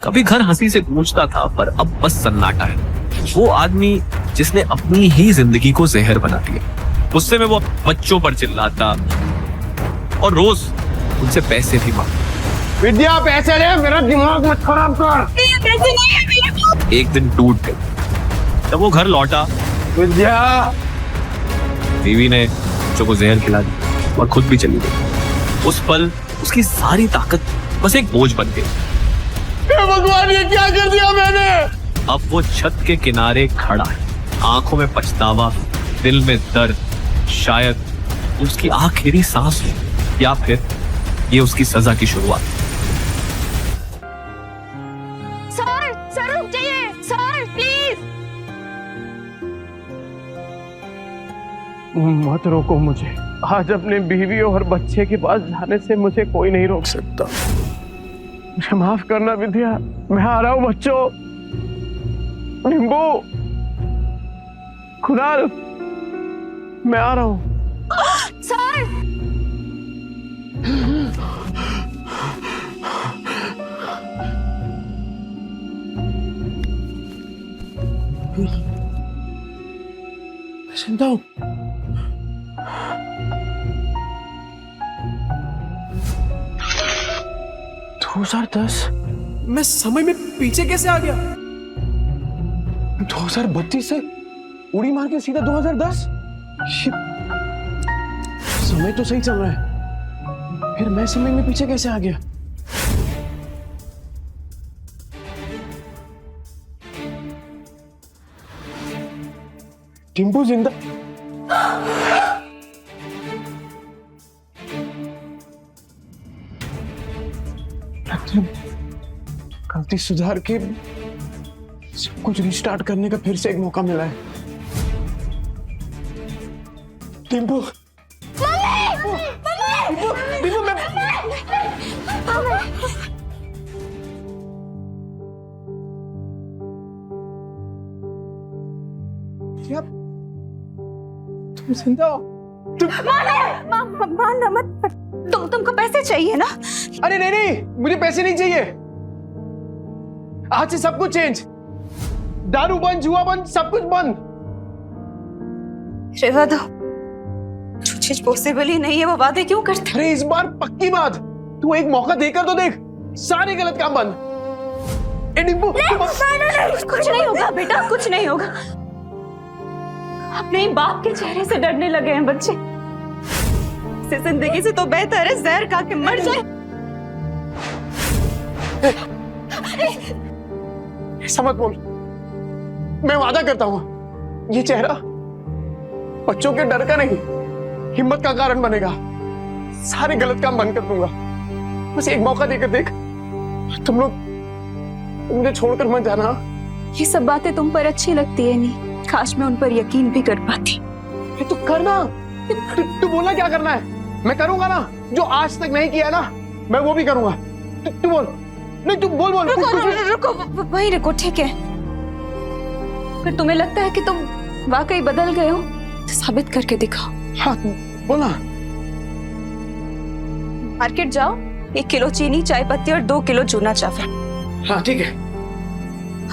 कभी घर हंसी से गूंजता था, पर अब बस सन्नाटा है। वो आदमी जिसने अपनी ही जिंदगी को जहर बना दिया। गुस्से में वो बच्चों पर चिल्लाता और रोज उनसे पैसे भी मांगता। विद्या पैसे दे, मेरा दिमाग मत खराब कर। पैसे नहीं है मेरे पास। एक दिन टूट गई। जब वो घर लौटा, विद्या, बीवी ने बच्चों को जहर खिला दी और खुद भी चली गई। उस पल उसकी सारी ताकत बस एक बोझ बन गई। हे भगवान, ये क्या कर दिया मैंने? अब वो छत के किनारे खड़ा है, आंखों में पछतावा, दिल में दर्द। शायद उसकी आखिरी सांस हो, या फिर ये उसकी सजा की शुरुआत। सर रुक जाइए, सर प्लीज। मत रोको मुझे। आज अपने बीवी और बच्चे के पास जाने से मुझे कोई नहीं रोक सकता। मुझे माफ करना विद्या, मैं आ रहा हूँ बच्चों। निम्बू, खुदाल, मैं आ रहा हूँ। सर सुनता हूँ। मैं समय में पीछे कैसे आ गया? 2032 से उड़ी मार के सीधा 2010। समय तो सही चल रहा है, फिर मैं समय में पीछे कैसे आ गया? टिम्पू जिंदा? गलती सुधार के सब कुछ रिस्टार्ट करने का फिर से एक मौका मिला है। टिम्पू, टिम्पू, मैं क्या तुम जिंदा हो? माना मत। तुमको पैसे चाहिए ना? अरे नहीं, मुझे पैसे नहीं चाहिए। आज से सब कुछ चेंज। दारू बंद, जुआ बंद, सब कुछ बंद। रेवा दो, जो चीज पॉसिबल ही नहीं है वो वादे क्यों करते? अरे इस बार पक्की बात, तू एक मौका देकर तो देख। सारे गलत काम बंद। ए डिम्पू, कुछ नहीं होगा बेटा, कुछ नहीं होगा। अपने ही बाप के चेहरे से डरने लगे हैं बच्चे। इस जिंदगी से तो बेहतर है जहर खा के मर जाए। ऐसा मत बोल। मैं वादा करता हूं, ये चेहरा बच्चों के डर का नहीं, हिम्मत का कारण बनेगा। सारे गलत काम बंद कर दूंगा। बस एक मौका देकर देख। तुम लोग मुझे छोड़कर मत जाना। ये सब बातें तुम पर अच्छी लगती है नहीं, काश मैं उन पर यकीन भी कर पाती। तू करना। तू बोलना क्या करना है, मैं करूंगा ना। जो आज तक नहीं किया ना, मैं वो भी करूंगा। तू बोल। नहीं, तू बोल। रुको, वहीं रुको, ठीक है। अगर तुम्हें लगता है कि तुम वाकई बदल गए हो तो साबित करके दिखाओ। हाँ, बोलना। मार्केट जाओ, 1 किलो चीनी, चाय पत्ती और 2 किलो चूना चावल। हाँ ठीक है।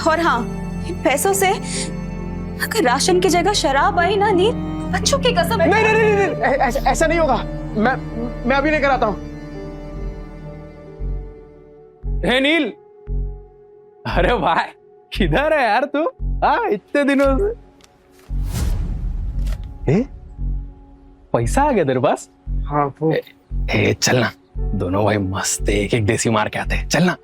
और हाँ, इन पैसों से अगर राशन की जगह शराब आई ना नील, बच्चों की कसम। नहीं, ऐसा नहीं होगा। मैं अभी लेकर आता हूँ। हे नील, अरे भाई किधर है यार तू? हाँ, इतने दिनों से। पैसा आ गया तेरे पास? हाँ वो। चलना, दोनों भाई मस्त एक एक देसी मार के आते हैं। चलना।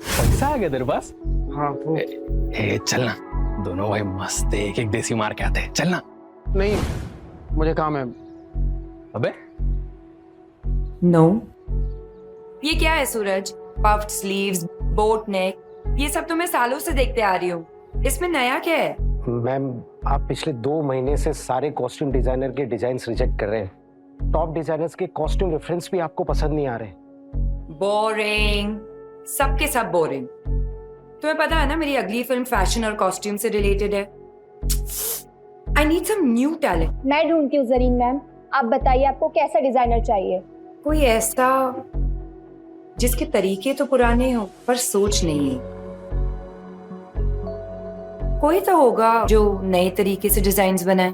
पैसा आ गया तेरे पास? हाँ वो। चलना, दोनों भाई मस्त एक एक देसी मार के आते हैं। चलना। नहीं, मुझे काम है। अबे नो। ये क्या है सूरज? पफ्ड स्लीव्स, बोट नेक, ये सब तो मैं सालों से देखते आ रही हूँ। इसमें नया क्या है? मैम, आप पिछले 2 महीने से सारे कॉस्ट्यूम डिजाइनर के डिजाइन्स रिजेक्ट कर रहे हैं। टॉप डिजाइनर्स के कॉस्ट्यूम रेफरेंस भी आपको पसंद नहीं आ रहे। बोरिंग, सबके सब बोरिंग। तुम्हें पता है ना मेरी अगली फिल्म फैशन और कॉस्ट्यूम से रिलेटेड है। I need some new talent. मैं ढूंढती हूँ जरीन मैम, आप बताइए आपको कैसा डिजाइनर चाहिए? कोई ऐसा जिसके तरीके तो पुराने हो पर सोच नहीं है। कोई तो होगा जो नए तरीके से डिजाइन्स बनाए।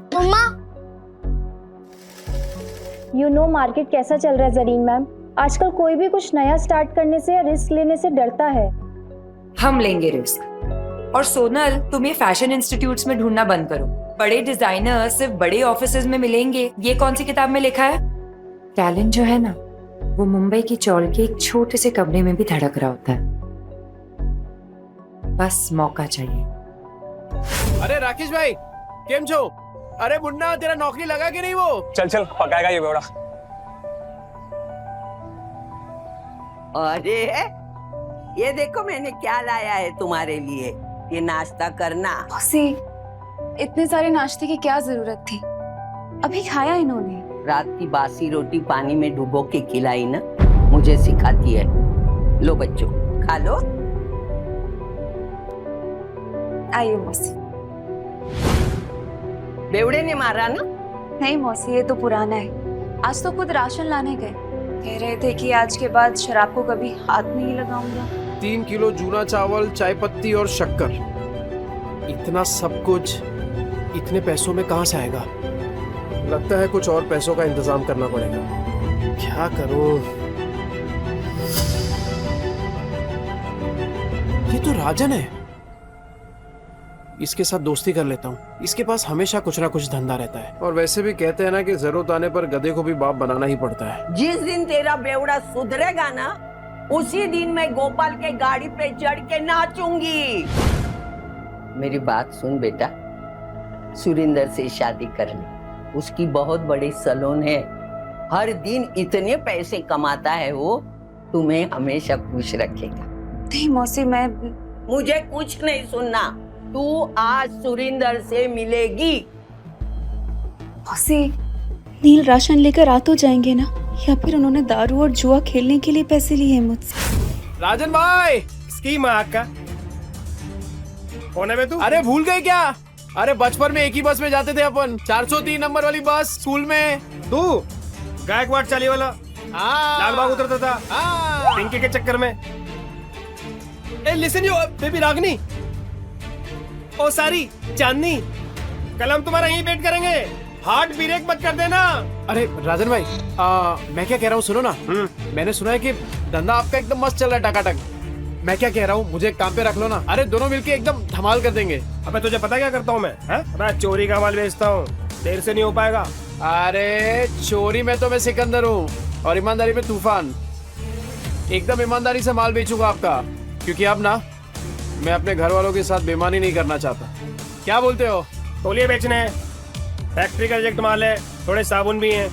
यू नो मार्केट कैसा चल रहा है जरीन मैम। आजकल कोई भी कुछ नया स्टार्ट करने से या रिस्क लेने से डरता है। हम लेंगे रिस्क। और सोनल, तुम ये फैशन इंस्टीट्यूट्स में ढूंढना बंद करो। बड़े डिजाइनर सिर्फ बड़े ऑफिसेज में मिलेंगे, ये कौन सी किताब में लिखा है? टैलेंट जो है ना, वो मुंबई की चौल के एक छोटे से कमरे में भी धड़क रहा होता है। बस मौका चाहिए। अरे राकेश भाई, केम छो? अरे मुन्ना, तेरा नौकरी लगा कि नहीं वो? चल चल पकाएगा ये बेवड़ा। अरे ये देखो मैंने क्या लाया है तुम्हारे लिए, ये नाश्ता करना। मौसी, इतने सारे नाश्ते की क्या जरूरत थी? अभी खाया इन्होंने। रात की बासी रोटी पानी में डुबो के खिलाई ना, मुझे सिखाती है। लो बच्चों खा लो। आइए मौसी। बेवड़े ने मारा ना? नहीं मौसी, ये तो पुराना है। आज तो खुद राशन लाने गए, कह रहे थे कि आज के बाद शराब को कभी हाथ नहीं लगाऊंगा। 3 किलो जूना चावल, चाय पत्ती और शक्कर, इतना सब कुछ इतने पैसों में कहां से आएगा? लगता है कुछ और पैसों का इंतजाम करना पड़ेगा। क्या करूं? ये तो राजन है, इसके साथ दोस्ती कर लेता हूँ। इसके पास हमेशा कुछ ना कुछ धंधा रहता है। और वैसे भी कहते हैं ना कि जरूरत आने पर गधे को भी बाप बनाना ही पड़ता है। जिस दिन तेरा बेवड़ा सुधरेगा ना, उसी दिन मैं गोपाल के गाड़ी पे चढ़ के नाचूंगी। मेरी बात सुन बेटा, सुरिंदर से शादी कर ले। उसकी बहुत बड़ी सैलून है, हर दिन इतने पैसे कमाता है वो, तुम्हें हमेशा खुश रखेगा। नहीं मौसी, मैं मुझे कुछ नहीं सुनना। तू आज सुरिंदर से मिलेगी। मौसी, नील राशन लेकर आ तो जाएंगे ना, या फिर उन्होंने दारू और जुआ खेलने के लिए पैसे लिए हैं मुझसे? राजन भाई, स्कीम का कौन है बे तू? अरे भूल गए क्या? अरे बचपन में एक ही बस में जाते थे अपन, 403 नंबर वाली बस स्कूल में। तू गायकवाड़ चाली वाला हाँ। लाल बाग उतरता था हाँ। पिंकी के चक्कर में। ए लिसन यू बेबी रागनी, ओ सारी चांदनी, कल हम तुम्हारा यहीं वेट करेंगे। हार्ट ब्रेक मत कर देना। अरे राजन भाई, मैं क्या कह रहा हूँ सुनो ना। मैंने सुना है कि धंधा आपका एकदम मस्त चल रहा है, टकाटक। मैं क्या कह रहा हूँ, मुझे एक काम पे रख लो ना। अरे दोनों मिलके एकदम धमाल कर देंगे। अबे तुझे पता क्या करता हूँ मैं चोरी का माल बेचता हूँ, देर से नहीं हो पाएगा। अरे चोरी में तो मैं सिकंदर हूँ और ईमानदारी में तूफान। एकदम ईमानदारी से माल बेचूंगा आपका, क्योंकि अब ना मैं अपने घर वालों के साथ बेईमानी नहीं करना चाहता। क्या बोलते हो? तौलिए बेचने हैं, फैक्ट्री का रिजेक्ट माल है, थोड़े साबुन भी हैं,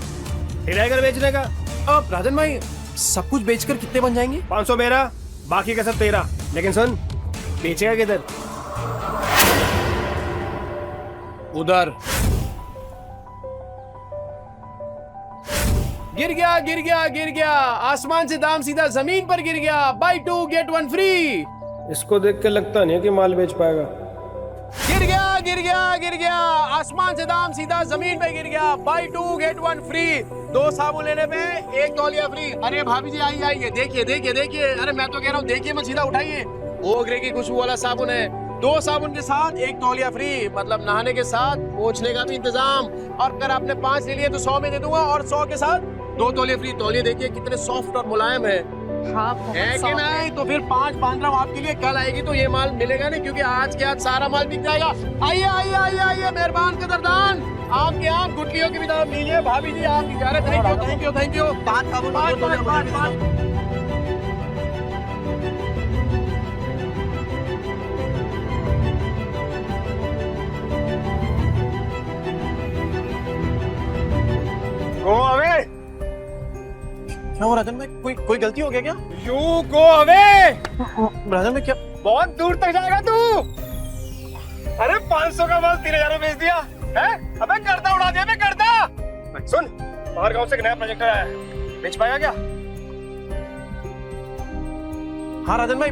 हिराकर बेचने का। अब राजन भाई, सब कुछ बेचकर कितने बन जाएंगे? 500 मेरा, बाकी का सब तेरा। लेकिन सुन, बेचेगा किधर? उधर। गिर गया गिर गया गिर गया, आसमान से दाम सीधा जमीन पर गिर गया। Buy 2 get 1 free. इसको देख के लगता नहीं है कि माल बेच पाएगा। गिर गया गिर गया गिर गया, आसमान से दाम सीधा जमीन पे गिर गया। Buy 2 get 1 free. 2 साबुन लेने पे 1 तौलिया फ्री। अरे भाभी जी आइए आइए, देखिए देखिए देखिए। अरे मैं तो कह रहा हूँ देखिए मत, सीधा उठाइए। ओगरे की खुशबू वाला साबुन है। 2 साबुन के साथ 1 तौलिया फ्री, मतलब नहाने के साथ पोंछने का भी इंतजाम। और अगर आपने 5 ले लिए तो 100 में दे दूंगा, और 100 के साथ 2 तौलिया फ्री। तौलिया देखिए कितने सॉफ्ट और मुलायम है। हाँ, है कि नहीं? तो फिर 5 बांध रहा हूँ आपके लिए। कल आएगी तो ये माल मिलेगा नहीं, क्योंकि आज के आज सारा माल बिक जाएगा। आइए आइए आइए आइए, मेहरबान कदरदान, आपके आप गुटलियों की भी दाम लीजिए। भाभी जी आप इजाजत, thank you thank you thank you. 5 साबुन, 5। Go away. क्या हुआ राजन भाई, कोई गलती हो गया क्या? You go away. राजन भाई क्या? बहुत दूर तक जाएगा तू। अरे 500 का माल 3000 में बेच दिया है? अबे गर्दा उड़ा दिया, गर्दा। सुन, बाहर गांव से एक नया प्रोजेक्ट आया है, बेच पाएगा क्या? हाँ राजन भाई,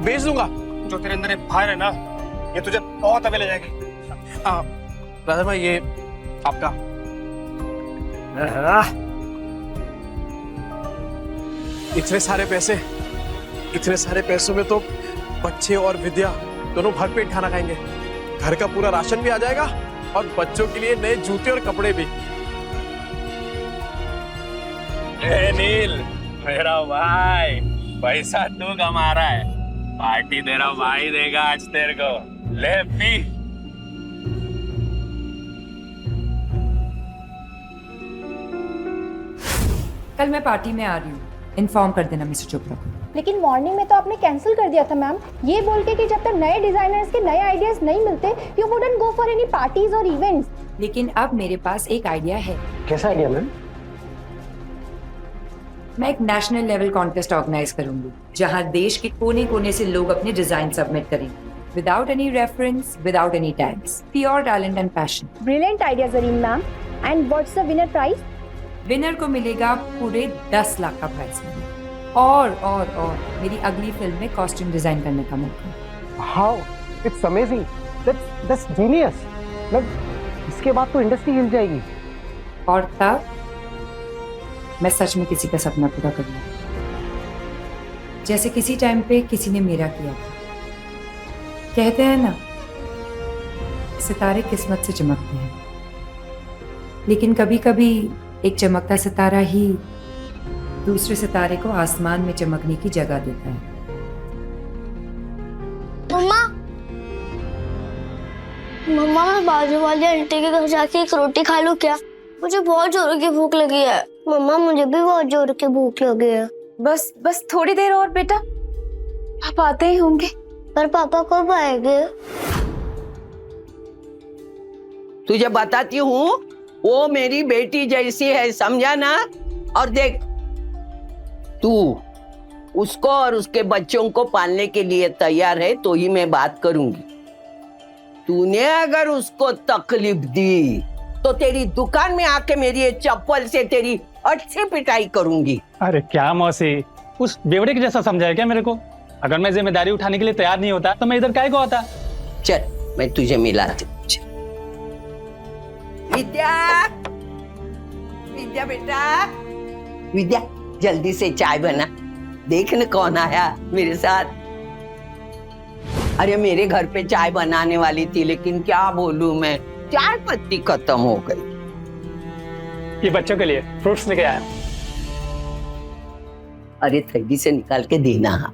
बेच दूंगा। जो तेरे अंदर एक फायर है ना, ये तुझे बहुत आगे ले जाएगी। राजन भाई ये आपका। इतने सारे पैसों में तो बच्चे और विद्या दोनों भरपेट खाना खाएंगे। घर का पूरा राशन भी आ जाएगा और बच्चों के लिए नए जूते और कपड़े भी। नील, मेरा भाई, पैसा तू कमा रहा है, पार्टी तेरा भाई देगा आज तेरे को। ले पी। कल मैं पार्टी में आ रही हूँ, इन्फॉर्म कर देना मिस्टर चोपड़ा को। लेकिन मॉर्निंग में तो आपने कैंसिल कर दिया था मैम, ये बोल के कि जब तक नए डिजाइनर्स के नए आइडियाज नहीं मिलते you wouldn't go for any parties और इवेंट्स। लेकिन अब मेरे पास एक आइडिया है। कैसा आइडिया मैम? मैं एक नेशनल लेवल कॉन्टेस्ट ऑर्गेनाइज करूंगी जहां देश के कोने कोने से लोग अपने डिजाइन सबमिट करेंगे, without any reference, without any tags, pure talent and passion. Brilliant idea Zareen ma'am. And what's the winner prize? Winner को मिलेगा पूरे 10 लाख का प्राइज मनी और मेरी अगली फिल्म में कॉस्ट्यूम डिजाइन करने का मौका। How, it's amazing, that's genius. मतलब इसके बाद तो इंडस्ट्री हिल जाएगी। और तब मैं सच में किसी का सपना पूरा करूंगा, जैसे किसी टाइम पे किसी ने मेरा किया था। कहते हैं ना, सितारे किस्मत से चमकते हैं, लेकिन कभी कभी एक चमकता सितारा ही दूसरे सितारे को आसमान में चमकने की जगह देता है। मम्मा, मैं बाजू वाली आंटी के घर जाके एक रोटी खा लूं क्या? मुझे बहुत जोरों की भूख लगी है। मम्मा, मुझे भी बहुत जोरों की भूख लगी है। बस थोड़ी देर और बेटा, आप आते ही होंगे। पर पापा कब आएंगे? तुझे बताती हूँ, वो मेरी बेटी जैसी है, समझा ना? और देख, तू उसको और उसके बच्चों को पालने के लिए तैयार है तो ही मैं बात करूंगी। तूने अगर उसको तकलीफ दी तो तेरी दुकान में आके मेरी ये चप्पल से तेरी अच्छी पिटाई करूंगी। अरे क्या मौसी, उस बेवड़े के जैसा समझाया क्या मेरे को? अगर मैं जिम्मेदारी उठाने के लिए तैयार नहीं होता तो मैं इधर काहे को आता? चल, मैं तुझे मिलाती हूँ। विद्या, विद्या बेटा, विद्या जल्दी से चाय बना। देख न कौन आया मेरे साथ। अरे मेरे घर पे चाय बनाने वाली थी, लेकिन क्या बोलूं मैं, चाय पत्ती खत्म हो गई। ये बच्चों के लिए फ्रूट्स लेके आया। अरे थैली से निकाल के देना,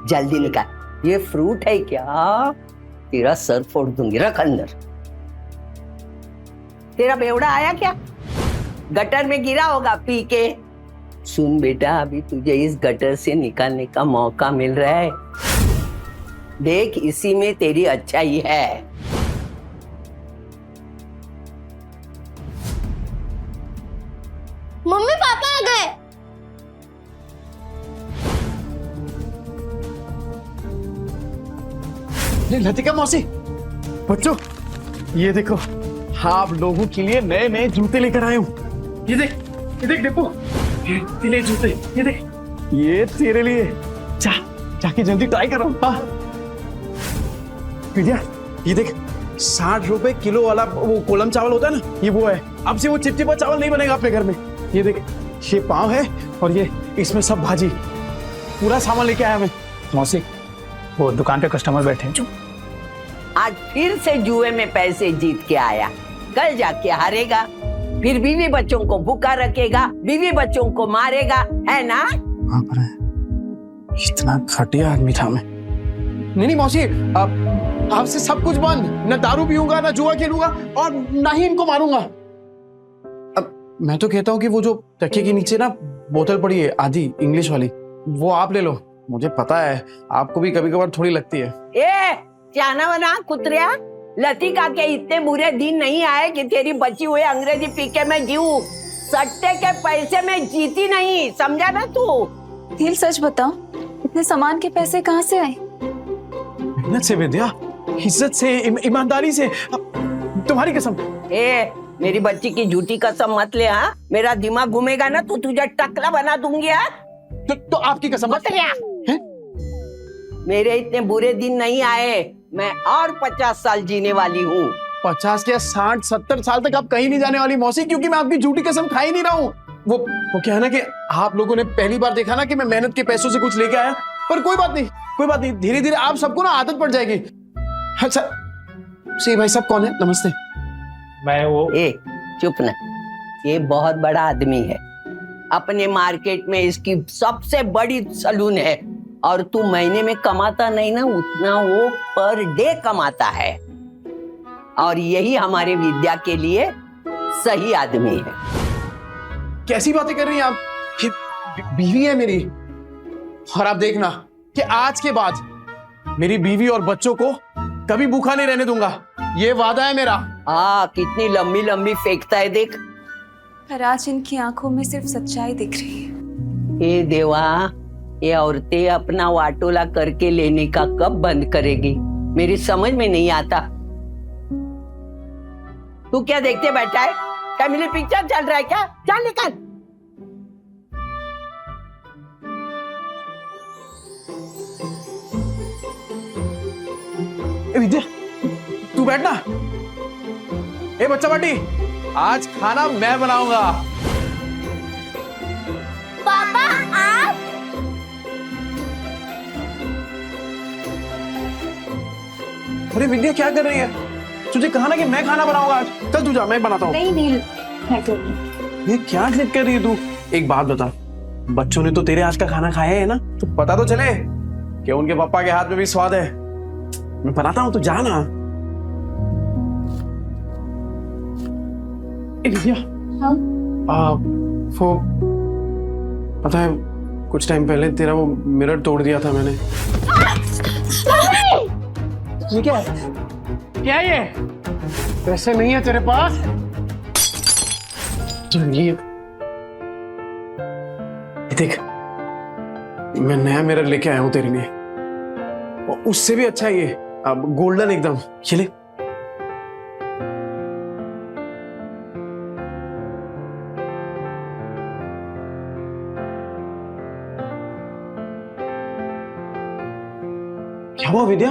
जल्दी निकाल। ये फ्रूट है क्या? तेरा सर फोड़ दूंगी, रख अंदर। तेरा बेवड़ा आया क्या? गटर में गिरा होगा पी के। सुन बेटा, अभी तुझे इस गटर से निकालने का मौका मिल रहा है। देख, इसी में तेरी अच्छाई है। मम्मी, पापा आ गए। लतिका मौसी, बच्चों ये देखो, आप लोगों के लिए नए नए जूते लेकर आए हूँ। ये देख डिप्पू, ये ले जूते, ये देख, ये तेरे लिए। जाके जल्दी ट्राई करो। हाँ विद्या, ये देख, 60 रुपए किलो वाला वो कोलम चावल होता है ना, ये वो है। अब से वो चिपचिपा चावल नहीं बनेगा अपने घर में। ये देख, ये पाव है और ये इसमें सब भाजी, पूरा सामान लेके आया मैं। मौसी, वो दुकान पे कस्टमर बैठे हैं। आज फिर से जुए में पैसे जीत के आया, कल जाके हारेगा, फिर बीवी बच्चों को भूखा रखेगा, बीवी बच्चों को मारेगा, है ना? इतना घटिया आदमी था मैं। नहीं मौसी, आपसे सब कुछ बंद। न दारू पीऊंगा, न जुआ खेलूंगा और न ही इनको मारूंगा। अब मैं तो कहता हूँ कि वो जो तकिए के नीचे ना बोतल पड़ी है आधी इंग्लिश वाली, वो आप ले लो। मुझे पता है आपको भी कभी कभार थोड़ी लगती है। जाना वना कुतरिया, लतिका के इतने बुरे दिन नहीं आए कि तेरी बची हुई अंग्रेजी पी के मैं जीऊं। सट्टे के पैसे में जीती नहीं, समझा ना तू? नील, सच बताओ, इतने सामान के पैसे कहाँ से आए? मेहनत से विद्या, इज्जत से, ईमानदारी से। तुम्हारी कसम। मेरी बच्ची की झूठी कसम मत ले। हाँ, मेरा दिमाग घूमेगा ना तो तुझे टकला बना दूंगी। हाँ, तो आपकी कसम। मेरे इतने बुरे दिन नहीं आए, मैं और 50 साल जीने वाली हूँ। 50 या 60-70 साल तक आप कहीं नहीं जाने वाली मौसी, क्योंकि मैं आपकी झूठी कसम खा ही नहीं रहा हूँ। वो क्या है ना कि आप लोगों ने पहली बार देखा ना कि मैं मेहनत के पैसों से कुछ लेके आया, पर कोई बात नहीं, धीरे धीरे आप सबको ना आदत पड़ जाएगी। अच्छा सी भाई साहब कौन है? नमस्ते। मैं वो ए चुप ना, ये बहुत बड़ा आदमी है, अपने मार्केट में इसकी सबसे बड़ी सलून है, और तू महीने में कमाता नहीं ना उतना वो पर डे कमाता है, और यही हमारे विद्या के लिए सही आदमी है। कैसी बातें कर रही हैं आप? ये बीवी है मेरी, और आप देखना कि आज के बाद मेरी बीवी और बच्चों को कभी भूखा नहीं रहने दूंगा, ये वादा है मेरा। कितनी लंबी लंबी फेंकता है देख। पर आज इनकी आंखों में सिर्फ सच्चाई दिख रही है। हे देवा, ये औरतें अपना वाटोला करके लेने का कब बंद करेगी, मेरी समझ में नहीं आता। तू क्या देखते बैठा है? फैमिली पिक्चर चल रहा है क्या? चल निकल। विद्या तू बैठना। ए बच्चा पार्टी, आज खाना मैं बनाऊंगा। पापा आप? अरे विद्या क्या कर रही है? तुझे कहा ना कि मैं खाना बनाऊंगा आज। चल तू जा, मैं बनाता हूँ। नहीं नील, मैं करूँगी। ये क्या जिद कर रही है तू? एक बात बता, बच्चों ने तो तेरे हाथ का खाना खाया है ना, तो पता तो चले कि उनके पापा के हाथ में भी स्वाद है। मैं बनाता हूँ, तू जा ना। विद्या, हाँ? वो पता है कुछ टाइम पहले तेरा वो मिरर तोड़ दिया था मैंने। ये क्या है? क्या ये? पैसे नहीं है तेरे पास? ये देख, मैं नया मिरर लेके आया हूं तेरे लिए, और उससे भी अच्छा ये, अब गोल्डन एकदम। ये ले। क्या हुआ विद्या?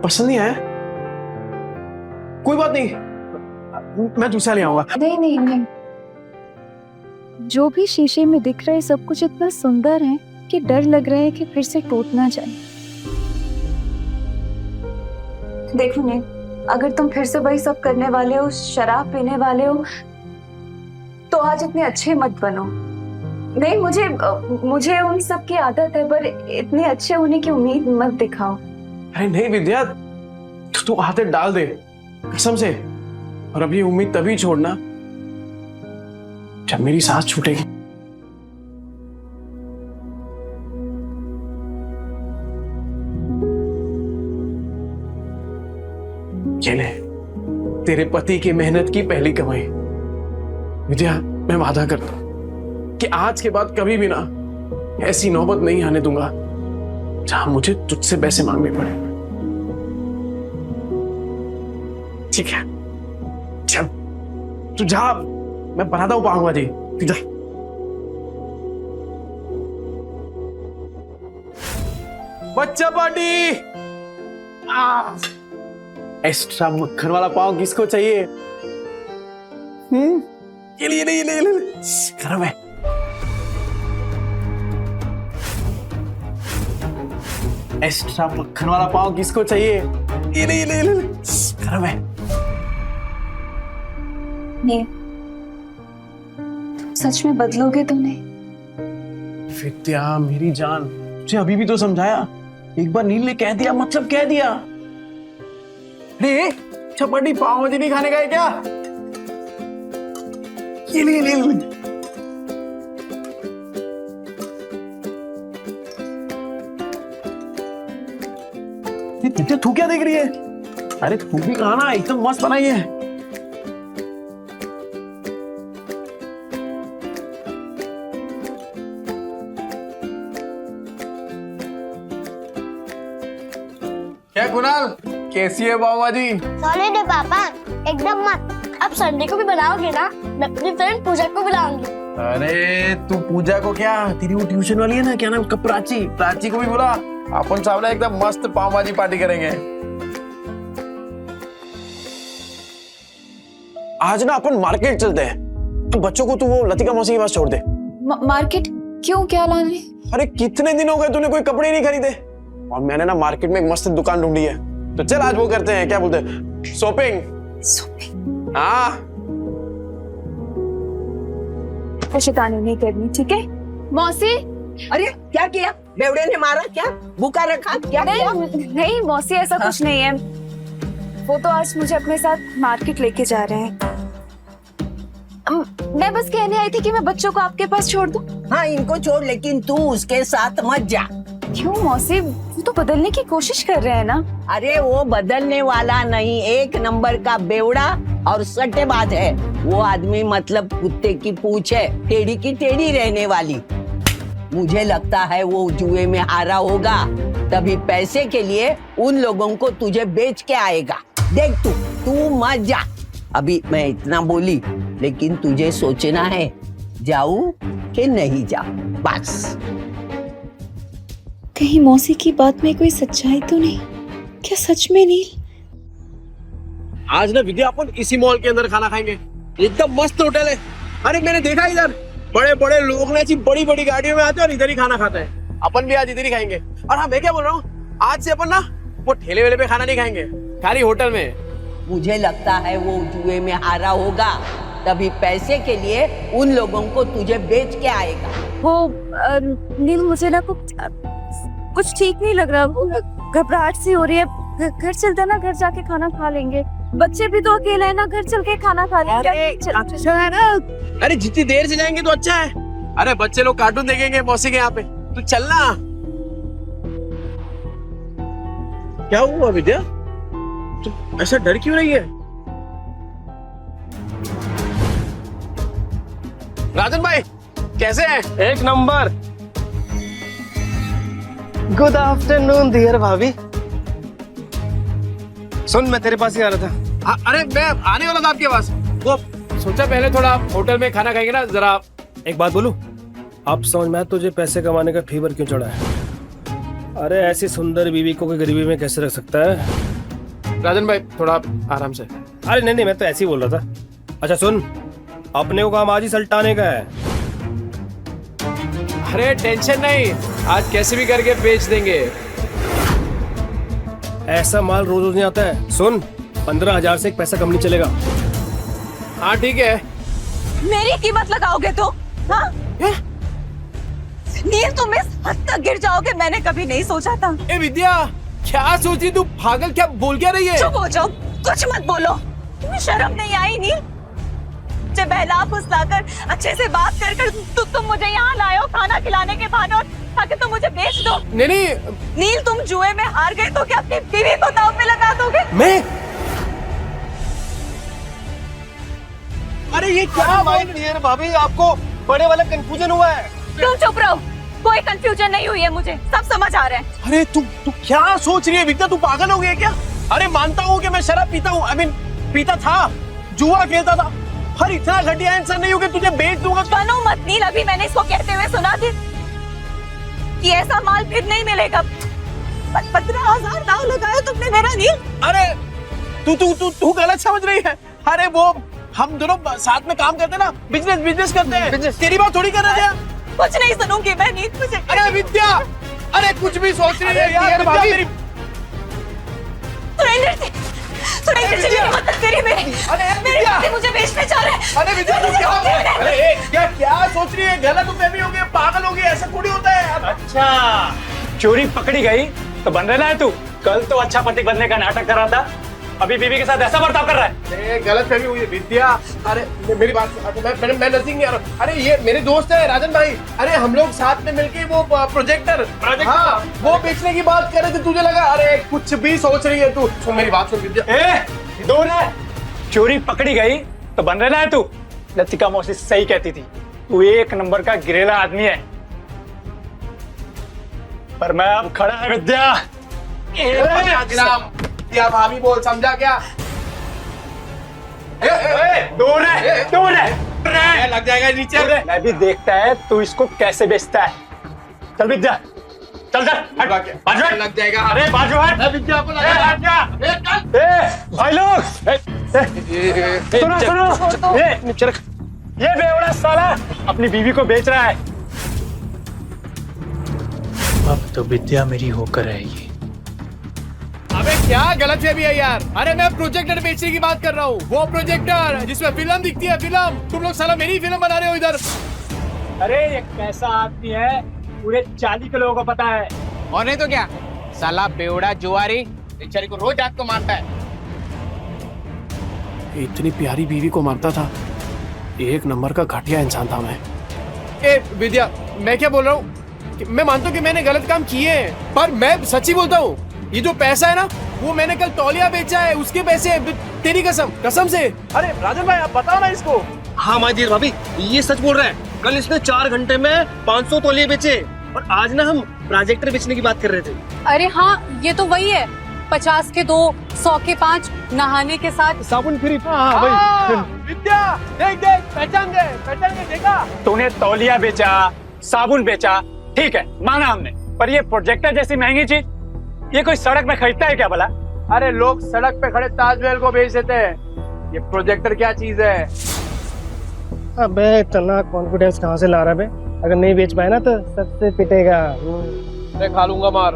पसंद नहीं आया? कोई बात नहीं, मैं दूसरा ले आऊंगा। नहीं नहीं नहीं, जो भी शीशे में दिख रहा है सब कुछ इतना सुंदर है कि डर लग रहा है कि फिर से टूट ना जाए। देखो नील, अगर तुम फिर से वही सब करने वाले हो, शराब पीने वाले हो, तो आज इतने अच्छे मत बनो। नहीं, मुझे उन सब की आदत है, पर इतने अच्छे होने की उम्मीद मत दिखाओ। अरे नहीं विद्या, तू आदत डाल दे कसम से, और अब ये उम्मीद तभी छोड़ना जब मेरी सांस छूटेगी। ये ले, तेरे पति की मेहनत की पहली कमाई। विद्या, मैं वादा करता हूं कि आज के बाद कभी भी ना ऐसी नौबत नहीं आने दूंगा जहां मुझे तुझसे पैसे मांगने पड़े। ठीक है, चल तू जा, मैं बनाता हूं पाऊंगा जी। तू जा। बच्चा पार्टी, एक्स्ट्रा मक्खन वाला पाव किसको चाहिए? ये ले, ये ले, गरम है। एक्स्ट्रा मक्खन वाला पाव किसको चाहिए? ये ले, गरम है। नहीं, सच में बदलोगे तो नहीं? विद्या मेरी जान, तुझे अभी भी तो समझाया, एक बार नील ने कह दिया मतलब कह दिया। अरे चपाटी पाव भाजी नहीं खाने का है क्या? ये ले। तू क्या देख रही है? अरे तू भी कहा ना, एकदम मस्त बनाई है। क्या कुणाल, कैसी है पाव भाजी? सॉलिड है पापा, एकदम मस्त। अब संडे को भी बनाओगे ना? मैं अपनी फ्रेंड पूजा को बुलाऊंगी। अरे तू पूजा को क्या, तेरी वो ट्यूशन वाली है ना, क्या नाम उसका, प्राची को भी बुला। अपन सामने एकदम मस्त पाव भाजी पार्टी करेंगे। आज ना अपन मार्केट चलते हैं, बच्चों को तू वो लतिका मौसी के पास छोड़ दे। मार्केट क्यों, क्या लाने? अरे कितने दिन हो गए तूने कोई कपड़े नहीं खरीदे, और मैंने ना मार्केट में एक मस्त दुकान ढूंढी है, तो चल आज वो करते हैं, क्या बोलते हैं, शॉपिंग। हाँ शैतानी नहीं करनी, ठीक है? मौसी। अरे क्या किया? बेवड़े ने मारा क्या? भूखा रखा क्या? नहीं मौसी, ऐसा कुछ नहीं है। वो तो आज मुझे अपने साथ मार्केट लेके जा रहे हैं। मैं बस कहने आई थी कि मैं बच्चों को आपके पास छोड़ दूं। हाँ इनको छोड़, लेकिन तू उसके साथ मत जा। क्यों मौसी, वो तो बदलने की कोशिश कर रहे हैं ना। अरे वो बदलने वाला नहीं, एक नंबर का बेवड़ा और सट्टेबाज है वो आदमी, मतलब कुत्ते की पूंछ है, टेढ़ी की टेढ़ी रहने वाली। मुझे लगता है वो जुए में हारा होगा, तभी पैसे के लिए उन लोगों को तुझे बेच के आएगा। देख तू मत जा। अभी मैं इतना बोली, लेकिन तुझे सोचना है जाऊं कि नहीं जाऊं, बस। कहीं मौसी की बात में कोई सच्चाई तो नहीं? क्या सच में नील? आज ना विद्या अपन इसी मॉल के अंदर खाना खाएंगे, एकदम मस्त होटल है। अरे मैंने देखा इधर बड़े बड़े लोग ना ऐसी बड़ी बड़ी गाड़ियों में आते हैं और इधर ही खाना खाते हैं। अपन भी आज इधर ही खाएंगे। और हाँ मैं क्या बोल रहा हूँ, आज से अपन ना वो ठेले वेले पे खाना नहीं खाएंगे, खाली होटल में। मुझे लगता है वो जुए में हारा होगा, तभी पैसे के लिए उन लोगों को तुझे बेच के आएगा। वो नील, मुझे ना कुछ ठीक नहीं लग रहा, घबराहट सी हो रही है। घर चलते ना, घर जाके खाना खा लेंगे। बच्चे भी तो अकेले हैं ना, घर चल के खाना खा लेंगे। अच्छा है ना? अरे जितनी देर से जाएंगे तो अच्छा है। अरे बच्चे लोग कार्टून देखेंगे मौसी के यहाँ पे, तू चलना। क्या हुआ विद्या, तू ऐसा डर क्यों रही है? राजन भाई कैसे हैं? एक नंबर। गुड आफ्टरनून डियर भाभी। सुन मैं तेरे पास ही आ रहा था। अरे मैं आने वाला था आपके पास, वो सोचा पहले थोड़ा होटल में खाना खाएंगे ना जरा। एक बात बोलूं, अब समझ में आया तुझे पैसे कमाने का फीवर क्यों चढ़ा है। अरे ऐसी सुंदर बीवी को कोई गरीबी में कैसे रख सकता है। राजन भाई थोड़ा आराम से। अरे नहीं मैं तो ऐसे ही बोल रहा था। अच्छा सुन, अपने को काम आज ही सल्टाने का है। अरे टेंशन नहीं, आज कैसे भी करके बेच देंगे। ऐसा माल रोज रोज नहीं आता है। सुन 15,000 से एक पैसा कम नहीं चलेगा। हाँ ठीक है। मेरी कीमत लगाओगे तो? हाँ? नील, तुम इस हद तक गिर जाओगे मैंने कभी नहीं सोचा था। ए विद्या क्या सोच रही तू, पागल क्या बोल क्या रही है? चुप हो जाओ, कुछ मत बोलो। तुम्हें शर्म नहीं आई नील? मुझे बहला फुसलाकर अच्छे से बात कर तुम मुझे यहाँ लाए हो खाना खिलाने के बहाने, और ताकि तुम मुझे बेच दो। नहीं नील, तुम जुए में हार गए तो क्या अपनी बीवी को दांव पे लगा दोगे? मैं? अरे ये क्या बात है भाभी, आपको बड़े वाला कंफ्यूजन हुआ है। तुम चुप रहो, कोई कंफ्यूजन नहीं हुई है, मुझे सब समझ आ रहा है। अरे तू क्या सोच रही है विद्या, तू पागल हो गई है क्या? अरे मानता हूँ कि मैं शराब पीता हूँ, पीता था, जुआ खेलता था, पर इतना घटिया इंसान नहीं हूँ कि तुझे बेच दूंगा। बनो मत नील, अभी मैंने इसको कहते हुए सुना थी कि ऐसा माल फिर नहीं मिलेगा। 15,000 दाव लगाया तुमने मेरा नील। अरे तू गलत समझ रही है। अरे वो हम दोनों साथ में काम करते ना, बिजनेस करते हैं। तेरी बात थोड़ी कर रहे हैं। कुछ नहीं सुनूंगी मैं नील, मुझे। अरे विद्या, अरे कुछ भी सोच रही है यार विद्या मेरी। सुरेंद्र जी की मदद करिए मेरी। अरे मेरे मुझे बेचने जा रहे हैं। अरे विद्या तू क्या सोच रही है? गलत तो फहमी हो गई, पागल हो गई, ऐसा थोड़ी होता है। अच्छा, चोरी पकड़ी गई तो बन रहा है तू। कल तो अच्छा पति बनने का नाटक कर रहा था, अभी बीवी के साथ ऐसा बर्ताव कर रहा है। गलत फहमी हुई है विद्या। अरे मेरी बात, मैं नजदीक नहीं आ रहा। अरे ये मेरे दोस्त है राजन भाई। अरे हम लोग साथ में मिलके वो प्रोजेक्टर हाँ वो बेचने की बात कर रहे थे, तुझे लगा अरे कुछ भी सोच रही है तू। सुन मेरी बात सुन विद्या। दूर है, चोरी पकड़ी गई तो बन रहा है तू। लतिका मौसी सही कहती थी, तू एक नंबर का गिरेला आदमी है। पर मैं अब खड़ा है विद्या। क्या भाभी बोल, समझा क्या? दूर है, लग जाएगा नीचे। मैं भी देखता है तू इसको कैसे बेचता है। चल विद्या, चल बाजू हट। लग जाएगा। अरे बाजू हट। विद्या को लगा। भाई लोग सुनो नीचे रख। ये बेवड़ा साला अपनी बीवी को बेच रहा है। अब तो विद्या मेरी होकर रहेगी। अबे क्या गलत है भी है यार। अरे मैं प्रोजेक्टर बेचने की बात कर रहा हूँ, वो प्रोजेक्टर जिसमें फिल्म दिखती है फिल्म। तुम लोग साला मेरी फिल्म बना रहे हो इधर। अरे ये कैसा आदमी है पूरे 40 के लोगों को पता है। और नहीं तो क्या, साला बेवड़ा जुआरी बेचारी को रोज रात को मारता है। इतनी प्यारी बीवी को मारता था, एक नंबर का घटिया इंसान था मैं। ए विद्या, मैं क्या बोल रहा हूँ, मैं मानता हूँ कि मैंने गलत काम किए हैं, पर मैं सच्ची बोलता हूँ, ये जो पैसा है ना, वो मैंने कल तौलिया बेचा है, उसके पैसे। तेरी कसम से। अरे राजन भाई आप बताओ ना इसको। हाँ माजी भाभी ये सच बोल रहा है। कल इसने 4 घंटे में 500 तौलिए बेचे और आज ना हम प्रोजेक्टर बेचने की बात कर रहे थे। अरे हाँ ये तो वही है, 50 के 2, 100 के 5, नहाने के साथ साबुन फ्री। विद्या देख पहचान के देखा। तूने तौलिया बेचा, साबुन बेचा, ठीक है माना हमने, पर ये प्रोजेक्टर जैसी महंगी चीज ये कोई सड़क पे खरीदता है क्या भला? अरे लोग सड़क पे खड़े ताजमहल को बेच देते हैं, ये प्रोजेक्टर क्या चीज है। अबे इतना कॉन्फिडेंस कहाँ से ला रहा है? अगर नहीं बेच पाए ना तो सबसे पिटेगा। मैं खा लूंगा मार,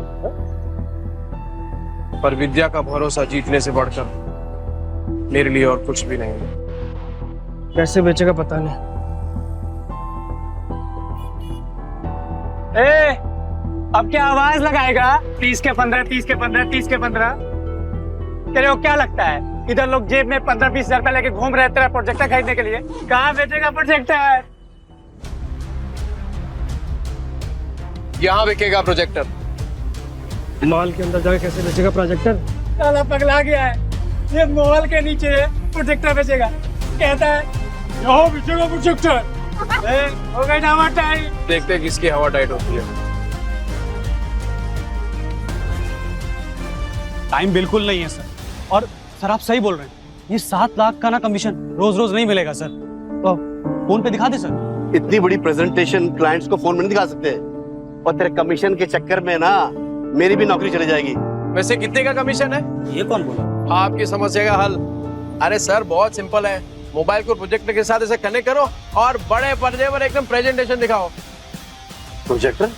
पर विद्या का भरोसा जीतने से बढ़कर मेरे लिए और कुछ भी नहीं। कैसे बेचेगा पता नहीं। ए, अब क्या आवाज लगाएगा? 30 के 15, 30 के 15, 30 के 15। तेरे को क्या लगता है इधर लोग जेब में 15-20 हजार रुपए लेके घूम रहे तेरा प्रोजेक्टर खरीदने के लिए? कहाँ बेचेगा प्रोजेक्टर? यहाँ बिकेगा प्रोजेक्टर। मॉल के अंदर जाके कैसे बेचेगा प्रोजेक्टर? साला पगला गया है, ये मॉल के नीचे प्रोजेक्टर बेचेगा, कहता है यहाँ बेचेगा प्रोजेक्टर। हो गई ना हवा टाइट। देखते हैं किसकी हवा टाइट होती है। टाइम बिल्कुल नहीं है सर, और सर आप सही बोल रहे हैं, ये 7 लाख का ना कमीशन रोज रोज नहीं मिलेगा सर। तो फोन पे दिखा दे सर। इतनी बड़ी प्रेजेंटेशन क्लाइंट्स को फोन में नहीं दिखा सकते, और तेरे कमीशन के चक्कर में ना मेरी भी नौकरी चली जाएगी। वैसे कितने का कमीशन है? ये कौन बोला? आपकी समस्या का हल। अरे सर बहुत सिंपल है, मोबाइल को प्रोजेक्टर के साथ ऐसे कनेक्ट करो और बड़े पर्दे पर एकदम प्रेजेंटेशन दिखाओ। प्रोजेक्टर?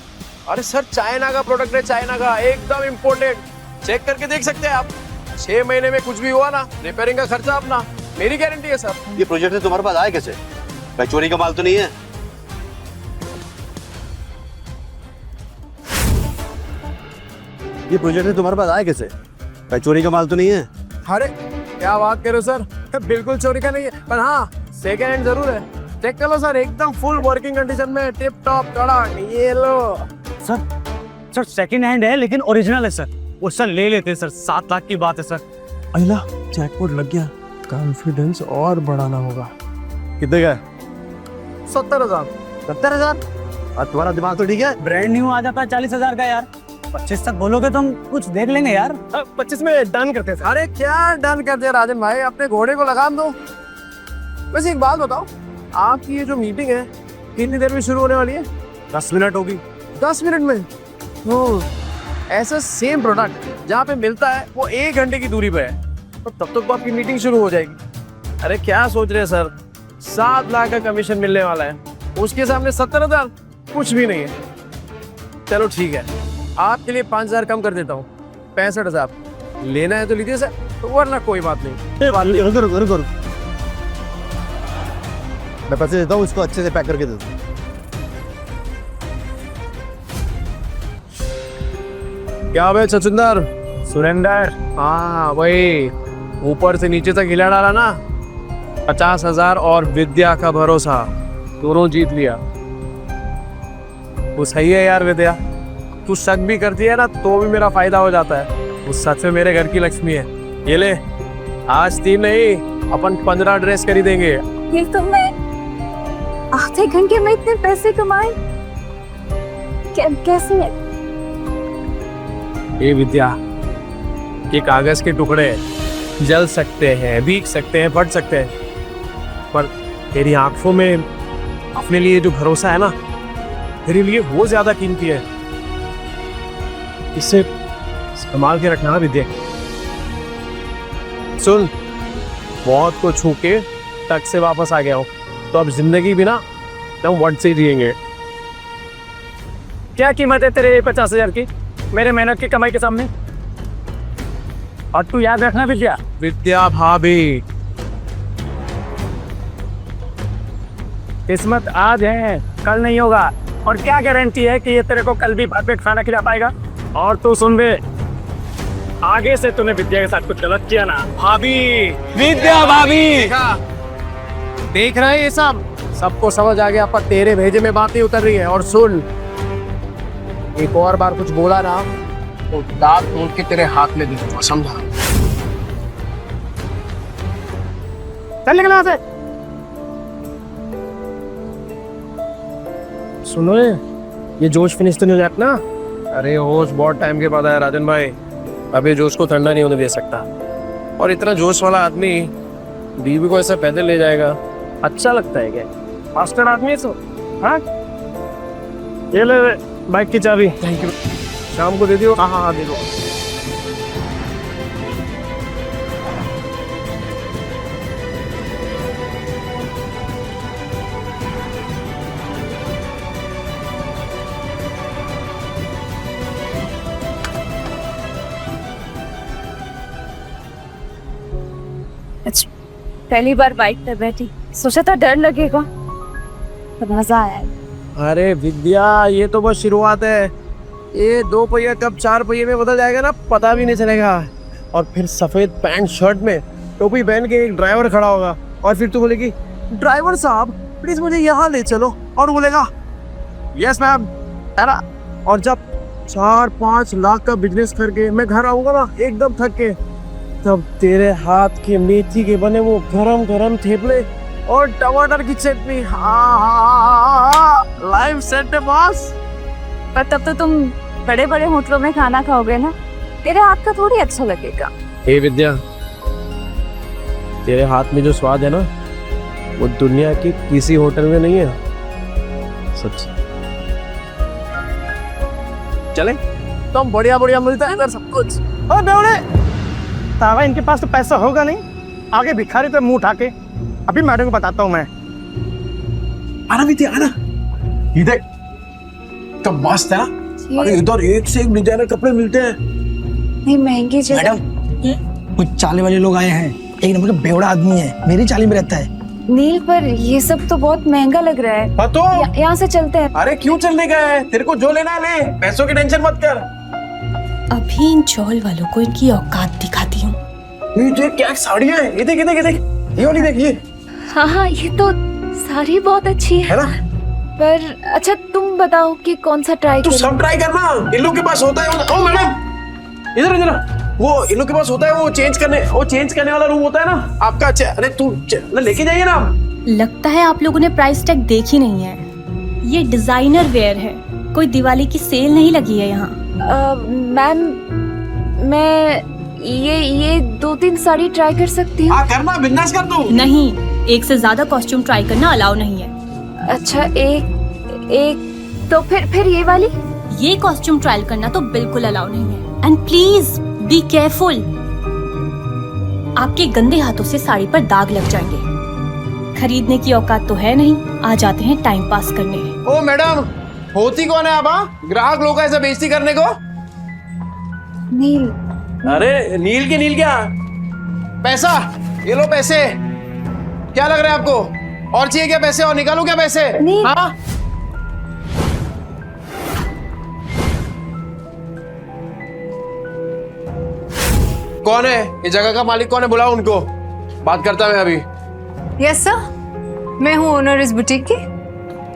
अरे सर चाइना का प्रोडक्ट है, चाइना का, एकदम इम्पोर्टेंट। चेक करके देख सकते हैं आप। 6 महीने में कुछ भी हुआ ना, रिपेयरिंग का खर्चा अपना, मेरी गारंटी है सर। ये प्रोजेक्टर तुम्हारे पास आया कैसे? भाई चोरी का माल तो नहीं है? ये प्रोजेक्टर तुम्हारे पास आया कैसे? भाई चोरी का माल तो नहीं है? अरे क्या बात कर रहे हो सर, बिल्कुल चोरी का नहीं है, पर हाँ सेकेंड हैंड जरूर है। चेक कर लो सर, एकदम फुल वर्किंग कंडीशन में, टिप टॉप कड़क। ये लो सर सेकंड हैंड है लेकिन ओरिजिनल है सर। वो सर ले लेते सर, 7 लाख की बात है सर। अल्ला जैकपॉट लग गया, कॉन्फिडेंस और बढ़ाना होगा। कितने का? 70,000। 70,000? और तुम्हारा दिमाग तो ठीक है? ब्रांड न्यू आ जाता है 40,000 का यार। 25 तक बोलोगे तो हम कुछ देख लेंगे यार। 25 में डन करते हैं। अरे क्या डन करते हैं राजन भाई, अपने घोड़े को लगाम दो। वैसे एक बात बताओ, आपकी ये जो मीटिंग है कितनी देर में शुरू होने वाली है? 10 मिनट होगी। 10 मिनट में? ऐसा सेम प्रोडक्ट जहाँ पे मिलता है वो 1 घंटे की दूरी पे है, तो तब तक तो आपकी मीटिंग शुरू हो जाएगी। अरे क्या सोच रहे हैं सर, 7 लाख का कमीशन मिलने वाला है, उसके सामने 70,000 कुछ भी नहीं है। चलो ठीक है, आपके लिए 5,000 कम कर देता हूँ, 65,000। लेना है तो लीजिए सर, तो वरना कोई बात नहीं। रुको, मैं पैसे देता हूँ, इसको अच्छे से पैक करके दे दो। क्या भाई छछुंदर? सुरेंदर? हाँ वही, ऊपर से नीचे तक हिला डाला ना। 50,000 और विद्या का भरोसा, दोनों जीत लिया। वो सही है यार विद्या, तू शक भी करती है ना तो भी मेरा फायदा हो जाता है। वो सच में मेरे घर की लक्ष्मी है। ये ले, आज 3 नहीं अपन 15 ड्रेस खरीदेंगे। ये तो मैं आधे घंटे में इतने पैसे कमाए कैसे? ये विद्या, ये कागज के टुकड़े जल सकते हैं, भीग सकते हैं, फट सकते हैं, पर तेरी आंखों में अपने लिए जो भरोसा है ना, तेरे लिए वो ज्यादा कीमती है। इसे संभाल के रखना विद्या। सुन, बहुत को छू के टक से वापस आ गया हूँ, तो अब जिंदगी भी ना हम वर्ड से ही जिएंगे। क्या कीमत है तेरे 50,000 की मेरे मेहनत की कमाई के सामने? और तू याद रखना विद्या, विद्या भाभी, किस्मत आज है कल नहीं होगा। और क्या गारंटी है कि ये तेरे को कल भी परफेक्ट खाना खिला पाएगा? और तू सुन बे, आगे से तूने विद्या के साथ कुछ गलत किया ना, भाभी, विद्या भाभी, देख रहे हैं ये सब, सबको समझ आ गया पर तेरे भेजे में बात नहीं उतर रही है। और सुन, एक और बार कुछ बोला ना तो दांत तोड़ के तेरे हाथ में दे दूंगा, समझा? चल निकल यहाँ से। सुनो ये जोश फिनिश तो नहीं हो जाता ना? अरे होश बहुत टाइम के बाद आया राजन भाई, अभी जोश को ठंडा नहीं होने दे सकता। और इतना जोश वाला आदमी बीवी को ऐसा पैदल ले जाएगा, अच्छा लगता है क्या? मास्टर आदमी है तो, हाँ? ये ले बाइक की चाबी। Thank you. शाम को दे दियो। हाँ हाँ हाँ दे दो। पहली बार बाइक पर बैठी, सोचा था डर लगेगा, पर मजा आया। अरे विद्या, ये तो बस शुरुआत है। ये 2 पहिया कब 4 पहिए में बदल जाएगा ना, पता भी नहीं चलेगा। और फिर सफेद पैंट शर्ट में टोपी पहन के एक ड्राइवर खड़ा होगा और फिर तू बोलेगी, ड्राइवर साहब प्लीज मुझे यहाँ ले चलो, और बोलेगा यस मैम, है ना? और जब 4-5 लाख का बिजनेस करके मैं घर आऊंगा ना एकदम थक के, तब तेरे हाथ के मेथी के बने वो गरम गरम थेपले और टमाटर की चटनी, लाइव सेट है बॉस। पर तब तो तुम बड़े बड़े होटलों में खाना खाओगे ना, तेरे हाथ का थोड़ी अच्छा लगेगा। हे विद्या, तेरे हाथ में जो स्वाद है ना, वो दुनिया के किसी होटल में नहीं है, सच। चले तो हम बढ़िया बढ़िया मिलता है इधर सब कुछ। ओ बेवड़े, तावा इनके पास तो पैसा होगा नहीं, आगे भिखारी पे मुंह उठा के। अभी मैडम को बताता हूँ मैं। आना विद्या, आना। ये देख, तो मस्त है ना? अरे इधर एक से एक डिजाइनर कपड़े मिलते हैं। नहीं महंगी जगह। मैडम, कुछ चाले वाले लोग आए हैं, एक नंबर का बेवड़ा आदमी है, मेरी चाली में रहता है। नील, पर ये सब तो बहुत महंगा लग रहा है। तो यहाँ से चलते हैं। अरे क्यों चलने का है? तेरे को जो लेना है ले, पैसों की टेंशन मत कर। अभी इन चौल वालों को इनकी औकात दिखाती हूँ। ये देख क्या साड़ियाँ हैं, ये देख ये देख ये देख, ये वाली देख ये। हाँ हाँ, ये तो साड़ी बहुत अच्छी है ना? पर अच्छा तुम बताओ कि कौन सा ट्राई तू सब ट्राई करना, इन लोग के पास होता है। ओ मैडम, इधर इधर, वो इन लोग के पास होता है, वो चेंज करने वाला रूम होता है ना आपका। अच्छा, अरे तू लेके जाइए ना। लगता है आप लोगों ने प्राइस टैग देखी नहीं है। ये डिजाइनर वेयर है, कोई दिवाली की सेल नहीं लगी है यहाँ। मैम, मैं ये 2-3 साड़ी ट्राई कर सकती हूँ? करना, बिंदास कर तू। नहीं, एक से ज्यादा कॉस्ट्यूम ट्राई करना अलाउ नहीं है। अच्छा, एक तो फिर ये वाली? ये कॉस्ट्यूम ट्रायल करना तो बिल्कुल अलाउ नहीं है। एंड प्लीज बी केयरफुल, आपके गंदे हाथों से साड़ी पर दाग लग जाएंगे। खरीदने की औकात तो है नहीं, आ जाते हैं टाइम पास करने। ओ मैडम, होती कौन है आप? ग्राहक लोग ऐसा बेइज्जती करने को? नील। अरे नील के नील क्या? पैसा, ये लो पैसे। क्या लग रहा है आपको? और चाहिए क्या पैसे? और निकालू क्या पैसे? हाँ? कौन है ये जगह का मालिक? कौन है? बुलाओ उनको, बात करता मैं अभी। यस सर, मैं हूँ ओनर इस बुटीक की।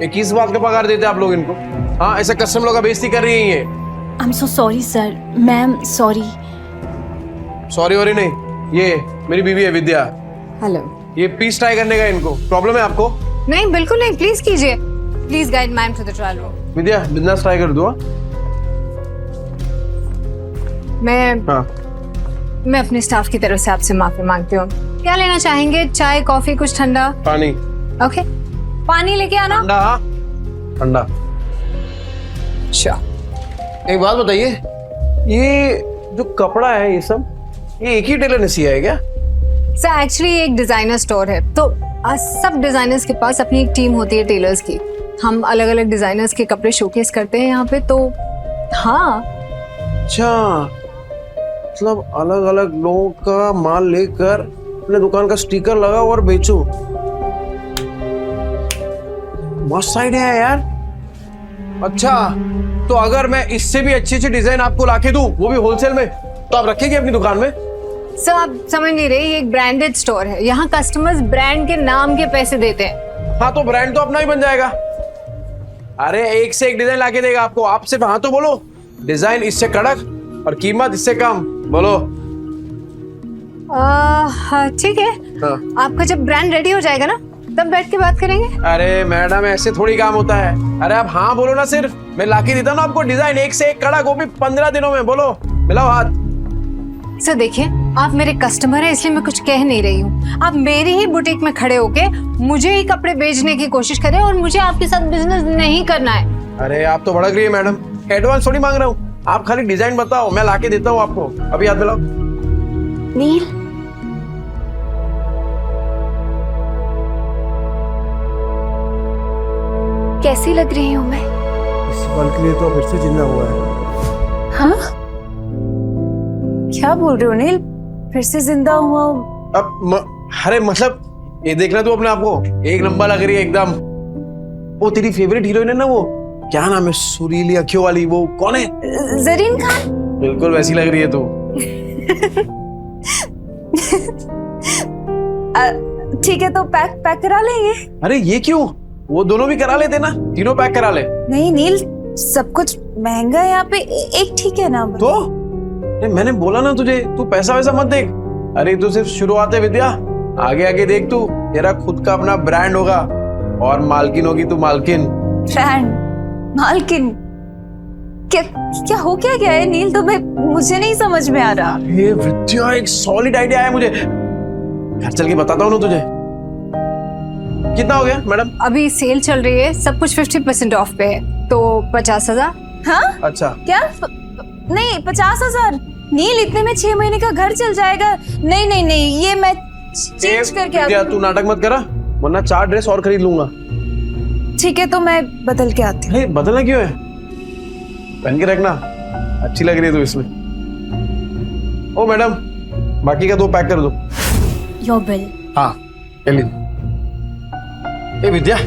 ये किस बात का पगार देते आप लोग इनको? हाँ, ऐसा कस्टमर लोग का बेइज्जती कर रही है ये। I am so sorry sir, ma'am sorry. Sorry worry नहीं, ये मेरी बीवी है विद्या। हेलो। ये पीस ट्राई करने का इनको प्रॉब्लम है आपको? नहीं, बिल्कुल नहीं, प्लीज कीजिए। Please guide ma'am to the trial room. Vidya, बिंदास ट्राई कर दो। मैं अपने स्टाफ की तरफ से आपसे माफी मांगती हूँ। क्या लेना चाहेंगे? चाय, कॉफी, कुछ ठंडा? पानी। ओके, पानी लेके आना। ठंडा, ठंडा। अच्छा, एक बात बताइए, ये जो कपड़ा है ये सब, ये एक ही टेलर ने सिया है क्या? सर एक्चुअली एक डिजाइनर स्टोर है, तो सब डिजाइनर्स के पास अपनी एक टीम होती है टेलर्स की। हम अलग अलग डिजाइनर्स के कपड़े शोकेस करते हैं यहाँ पे, तो हाँ। अच्छा, मतलब अलग अलग लोगों का माल लेकर अपने दुकान का स्टिकर लगाओ और बेचो। मस्त आइडिया है यार। अच्छा, तो अगर मैं इससे भी अच्छी अच्छी डिजाइन आपको लाके दूं, वो भी होलसेल में, तो आप रखेंगे अपनी दुकान में? सर आप समझ नहीं रहे, ये एक ब्रांडेड स्टोर है। यहाँ कस्टमर्स ब्रांड के नाम के पैसे देते हैं। हाँ, तो ब्रांड तो अपना ही बन जाएगा। अरे एक से एक डिजाइन लाके देगा आपको। आप सिर्फ हाँ तो बोलो, डिजाइन इससे कड़क और कीमत इससे कम, बोलो। ठीक है, आपका जब ब्रांड रेडी हो जाएगा ना, तब बैठ के बात करेंगे। अरे मैडम, ऐसे थोड़ी काम होता है। अरे आप हाँ बोलो ना, सिर्फ मैं लाके देता ना आपको डिजाइन एक से एक कड़क, वो भी 15 दिनों में। बोलो, मिलाओ हाथ। सर देखिए, आप मेरे कस्टमर हैं, इसलिए मैं कुछ कह नहीं रही हूँ। आप मेरी ही बुटीक में खड़े होके मुझे ही कपड़े बेचने की कोशिश करें और मुझे आपके साथ बिजनेस नहीं करना है। अरे आप तो भड़क रही है मैडम, एडवांस थोड़ी मांग रहा हूँ। आप खाली डिजाइन बताओ, मैं लाके देता हूँ आपको। अभी हाथ मिलाओ। नील, कैसी लग रही हूँ मैं? इस पल के लिए तो फिर से जिंदा हुआ है। हाँ, क्या बोल रहे हो नील? फिर से जिंदा हुआ हूँ? अरे मतलब ये देखना तू अपने आप को, एक नंबर लग रही है एकदम। वो तेरी फेवरेट हीरोइन है ना, वो क्या नाम है, सुरीली अखियों वाली, वो कौन है? जरीन खान। बिल्कुल वैसी लग रही है तू। ठीक है, तो पैक करा लेंगे। अरे ये क्यों, वो दोनों भी करा लेते ना, तीनों पैक करा ले। नहीं नील, सब कुछ महंगा है यहाँ पे, एक ठीक है ना? तो मैंने बोला ना तुझे, तू पैसा वैसा मत देख। अरे तू सिर्फ शुरुआत है विद्या, आगे आगे देख तू, तेरा खुद का अपना ब्रांड होगा और मालकिन होगी तू, मालकिन। ब्रांड? मालकिन? क्या क्या हो क्या गया है नील? तो मुझे नहीं समझ में आ रहा। ये विद्या, एक सॉलिड आइडिया है मुझे। घर चल के बताता हूँ ना तुझे। कितना हो गया मैडम? अभी सेल चल रही है, सब कुछ 50% ऑफ पे है, तो 50,000। हाँ? अच्छा, क्या? नहीं, 50,000 नील, इतने में 6 महीने का घर चल जाएगा। नहीं नहीं नहीं, ये मैं चेंज करके विद्या, तू नाटक मत करा, वरना 4 ड्रेस और खरीद लूंगा। ठीक है, तो मैं बदल के आती हूँ। बदलना क्यों है, पहन के रखना, अच्छी लग रही है तू इसमें। ओ मैडम, बाकी का 2 पैक कर दो। Your bill. हाँ, ए विद्या,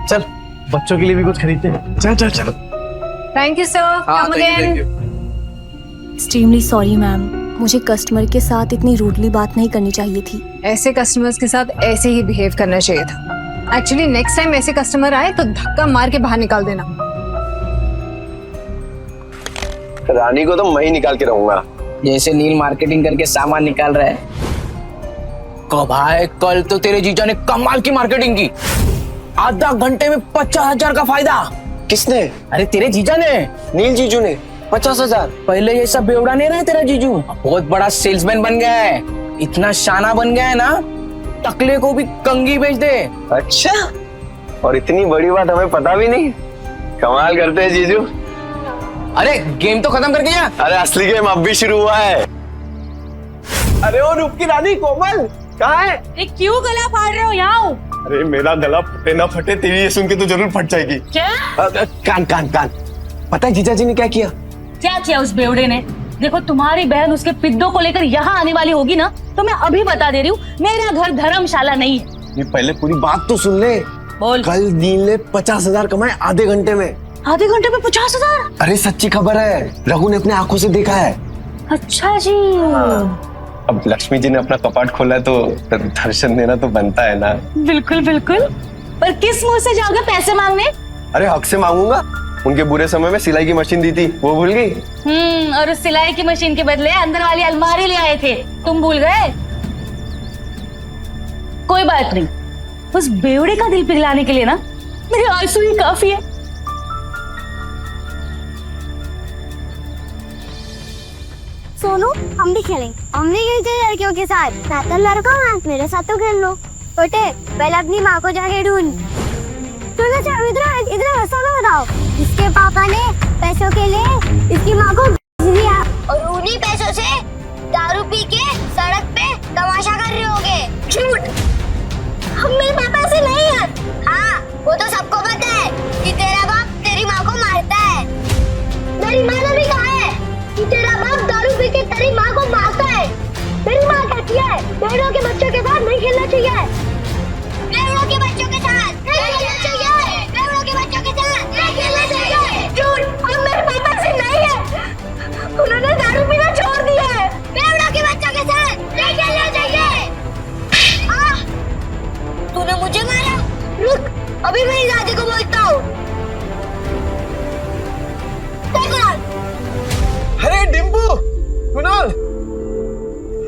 चल बच्चों के लिए भी कुछ खरीदते हैं। चल चल चल। Thank you sir, come again. Extremely sorry ma'am, मुझे कस्टमर के साथ इतनी रूडली बात नहीं करनी चाहिए थी। ऐसे कस्टमर्स के साथ ऐसे ही बिहेव करना चाहिए था। एक्चुअली नेक्स्ट टाइम ऐसे कस्टमर आए तो धक्का मार के बाहर निकाल देना। रानी को तो मैं ही निकाल के रहूंगा। जैसे नील मार्केटिंग करके सामान निकाल रहा है। भाई कल तो तेरे जीजा ने कमाल की मार्केटिंग की, आधा घंटे में 50,000 का फायदा। किसने? अरे तेरे जीजा ने, नील जीजू ने 50,000। पहले ये सब बेवड़ा नहीं रहा तेरा जीजू, बहुत बड़ा सेल्समैन बन गया है, इतना शाना बन गया है ना, टकले को भी कंगी बेच दे। अच्छा, और इतनी बड़ी बात हमें पता भी नहीं। कमाल करते हैं जीजू। अरे गेम तो खत्म कर गया। अरे असली गेम अब भी शुरू हुआ है। अरे ओ रूप की रानी कोमल कहाँ है? क्यों गला फाड़ रहे हो? यहाँ अरे मेरा गला फटे ना फटे, तेरी ये सुन के तो जरूर फट जाएगी। क्या? कान कान कान। पता है जीजा जी ने क्या किया? क्या किया उस बेवड़े ने? देखो, तुम्हारी बहन उसके पिद्दों को लेकर यहाँ आने वाली होगी ना, तो मैं अभी बता दे रही हूँ, मेरा घर धर्मशाला नहीं है। ये पहले पूरी बात तो सुन ले। बोल। कल नील ने 50,000 कमाए आधे घंटे में। आधे घंटे में 50,000? अरे सच्ची खबर है, रघु ने अपने आंखों से देखा है। अच्छा जी। अब लक्ष्मी जी ने अपना कपाट खोला है तो दर्शन देना तो बनता है ना। बिल्कुल बिल्कुल, पर किस मुंह से जाओगे पैसे मांगने? अरे हक से मांगूंगा, उनके बुरे समय में सिलाई की मशीन दी थी, वो भूल गई? और उस सिलाई की मशीन के बदले अंदर वाली अलमारी ले आए थे, तुम भूल गए? कोई बात नहीं, उस बेवड़े का दिल पिघलाने के लिए ना मेरे आंसू ही काफी है। सोनू, हम भी खेलेंगे। हम भी खेलते लड़कियों के साथ। मैं तो लड़का हूँ, मेरे साथ तो खेल लो। छोटे, पहले अपनी माँ को जाके ढूंढ। इधर ऐसा ना बताओ। इसके पापा ने पैसों के लिए इसकी माँ को भेज दिया और उन्हीं पैसों से दारू पी के सड़क पे तमाशा कर रहे होगे। झूठ। हम मेरे पापा बेवड़ों के बच्चों के साथ नहीं खेलना चाहिए। बेवड़ों के बच्चों के साथ नहीं खेलना चाहिए। बेवड़ों के बच्चों के साथ नहीं खेलना चाहिए। झूठ, हम मेरे पापा से नहीं है, उन्होंने दारू पीना छोड़ दिया है। बेवड़ों के बच्चों के साथ नहीं खेलना चाहिए। तूने मुझे मारा? रुक, अभी मेरी दादी को बोलता हूँ। अरे डिम्पू, कुणाल,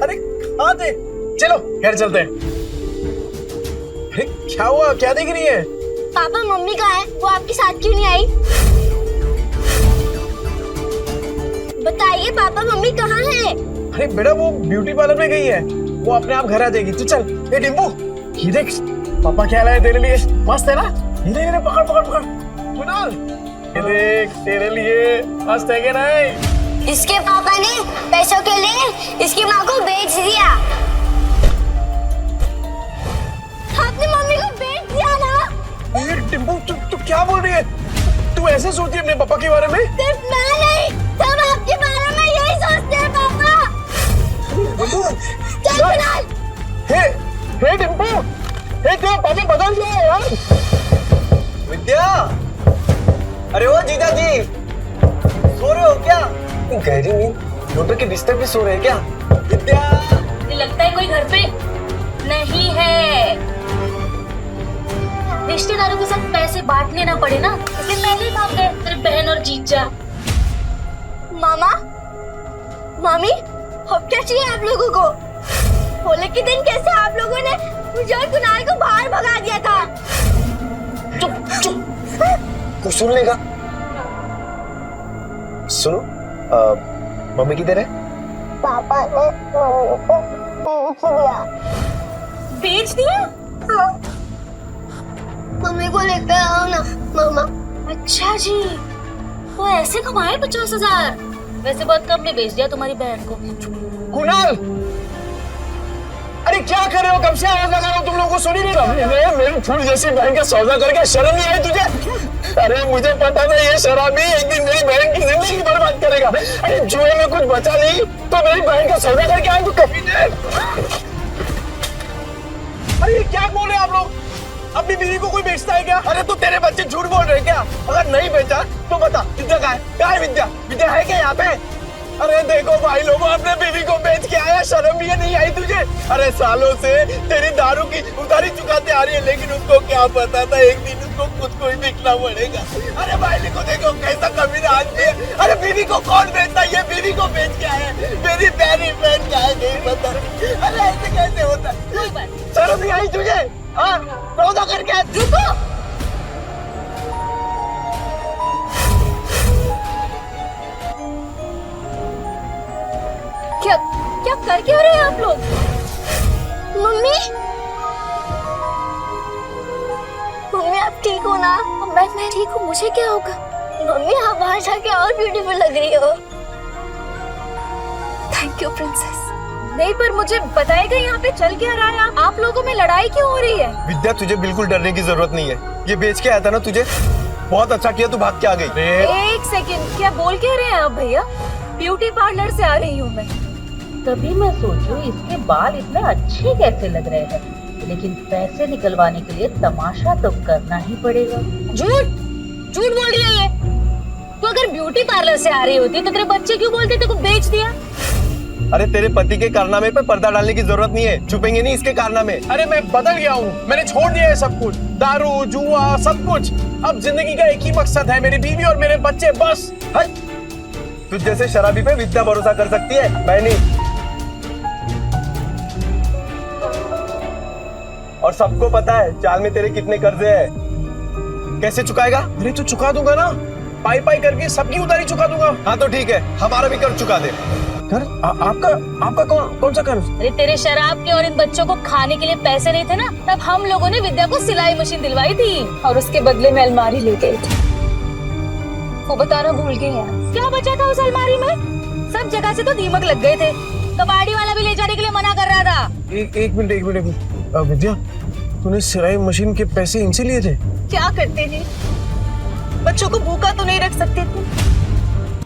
अरे कहाँ थे? चलो घर चलते हैं। अरे क्या हुआ, क्या देख रही है? पापा मम्मी कहाँ है? वो आपके साथ क्यों नहीं आई? बताइए पापा मम्मी कहाँ है? अरे बेटा वो ब्यूटी पार्लर में गई है, वो अपने आप घर आ जाएगी। तू चल। ए डिम्पू, ये देख पापा क्या लाए तेरे लिए, मस्त है ना? ये देख, पकड़ पकड़ पकड़। कुणाल, ये देख तेरे लिए मस्त है क्या नहीं? इसके पापा ने पैसों के लिए इसकी माँ को बेच दिया। आपने मम्मी को बेच दिया ना? ये डिम्पू तू क्या बोल रही है? तू ऐसे सोचती है अपने पापा के बारे में? सिर्फ मैं नहीं, सब आपके बारे में यही सोचते हैं पापा। चल कुणाल। हे डिम्पू, हे क्या पापा बदल गए यार? विद्या, अरे ओ जीजा जी, सो रहे हो क्या? गहरी नींद, डॉक्टर के बिस्तर पे सो रहे हैं क्या? विद्या, लगता है कोई घर पे नहीं है। रिश्तेदारों के साथ पैसे बांटने ना पड़े ना, इसलिए पहले ही भाग गए तेरे बहन और जीजा। मामा, मामी, अब क्या चाहिए आप लोगों को? होली के दिन कैसे आप लोगों ने मुझे और कुणाल को बाहर भगा दिया था? चुप चुप, कुछ सुन लेगा। सुनो, मम्मी किधर है? पापा ने मम्मी को बेच दिया। बेच दिया? मम्मी को लेकर आओ ना मामा। अच्छा जी, वो ऐसे कमाए 50,000? वैसे बहुत कम में बेच दिया तुम्हारी बहन को। कुणाल, अरे क्या कर रहे हो? कब से आवाज लगा रहा हूँ, तुम लोगों को सुनी नहीं रहा? मेरी फूल जैसी बहन का सौदा करके शर्म नहीं आई तुझे? अरे मुझे पता था ये शराबी एक दिन मेरी बहन की जिंदगी बर्बाद करेगा। अरे जुए में कुछ बचा नहीं तो मेरी बहन का सौदा करके आए तो कभी नहीं। अरे ये क्या बोल रहे आप लोग? अपनी बीवी को कोई बेचता है क्या? अरे तो तेरे बच्चे झूठ बोल रहे हैं क्या? अगर नहीं बेचा तो बता, विद्या कहाँ है? कहाँ है विद्या? विद्या है क्या यहाँ पे? अरे देखो भाई लोगों, अपने बीवी को बेच के आया, शर्म भी नहीं आई तुझे? अरे सालों से तेरी दारू की उधारी चुकाते आ रही है, लेकिन उसको क्या पता था एक दिन उसको खुद को ही बिकना पड़ेगा। अरे भाई को देखो कैसा कमीना आदमी है। अरे बीवी को कौन बेचता? ये बीवी को बेच के आया, मेरी प्यारी बहन का है, नहीं पता। अरे ऐसे कैसे होता है? शर्म नहीं आई तुझे? हाँ, सौदा करके रुको। क्या क्या कर क्या रहे हैं आप लोग? मम्मी, मम्मी आप ठीक हो ना? मैं ठीक हूँ, मुझे क्या होगा? मम्मी आप बाहर जाके और ब्यूटीफुल लग रही हो। Thank you princess. नहीं पर मुझे बताएगा यहाँ पे चल क्या रहा है? आप लोगों में लड़ाई क्यों हो रही है? विद्या तुझे बिल्कुल डरने की जरूरत नहीं है, ये बेच के आया था ना तुझे, बहुत अच्छा किया तू भाग के आ गई। एक सेकंड, क्या बोल के रहे हैं आप भैया? ब्यूटी पार्लर से आ रही हूँ मैं। तभी मैं सोचूं इसके बाल इतने अच्छे कैसे लग रहे हैं, लेकिन पैसे निकलवाने के लिए तमाशा तो करना ही पड़ेगा। झूठ झूठ बोल रही है ये। तो अगर ब्यूटी पार्लर से आ रही होती तो तेरे बच्चे क्यों बोलते थे को बेच दिया? अरे तेरे पति के कारनामे पे पर्दा डालने की जरूरत नहीं है, छुपेंगे नहीं इसके कारनामे। अरे मैं बदल गया हूँ, मैंने छोड़ दिया है सब कुछ, दारू जुआ सब कुछ। अब जिंदगी का एक ही मकसद है, मेरी बीवी और मेरे बच्चे, बस। तुझ जैसे शराबी पे विद्या भरोसा कर सकती है, मैं नहीं। और सबको पता है चाल में तेरे कितने कर्जे हैं, कैसे चुकाएगा? अरे तो चुका दूंगा ना, पाई पाई करके सबकी उधारी चुका दूंगा। हाँ तो ठीक है, हमारा भी कर्ज चुका दे। कर आपका कौन सा कर्ज? अरे तेरे शराब के और इन बच्चों को खाने के लिए पैसे नहीं थे ना, तब हम लोगों ने विद्या को सिलाई मशीन दिलवाई थी और उसके बदले में अलमारी ले गए थे। वो बताना भूल गए यार, क्या बचा था उस अलमारी में? सब जगह से तो दीमक लग गए थे, कबाड़ी वाला भी ले जाने के लिए मना कर रहा था। एक मिनट विद्या, तूने सिलाई मशीन के पैसे इनसे लिए थे? क्या करते थे, बच्चों को भूखा तो नहीं रख सकते थे।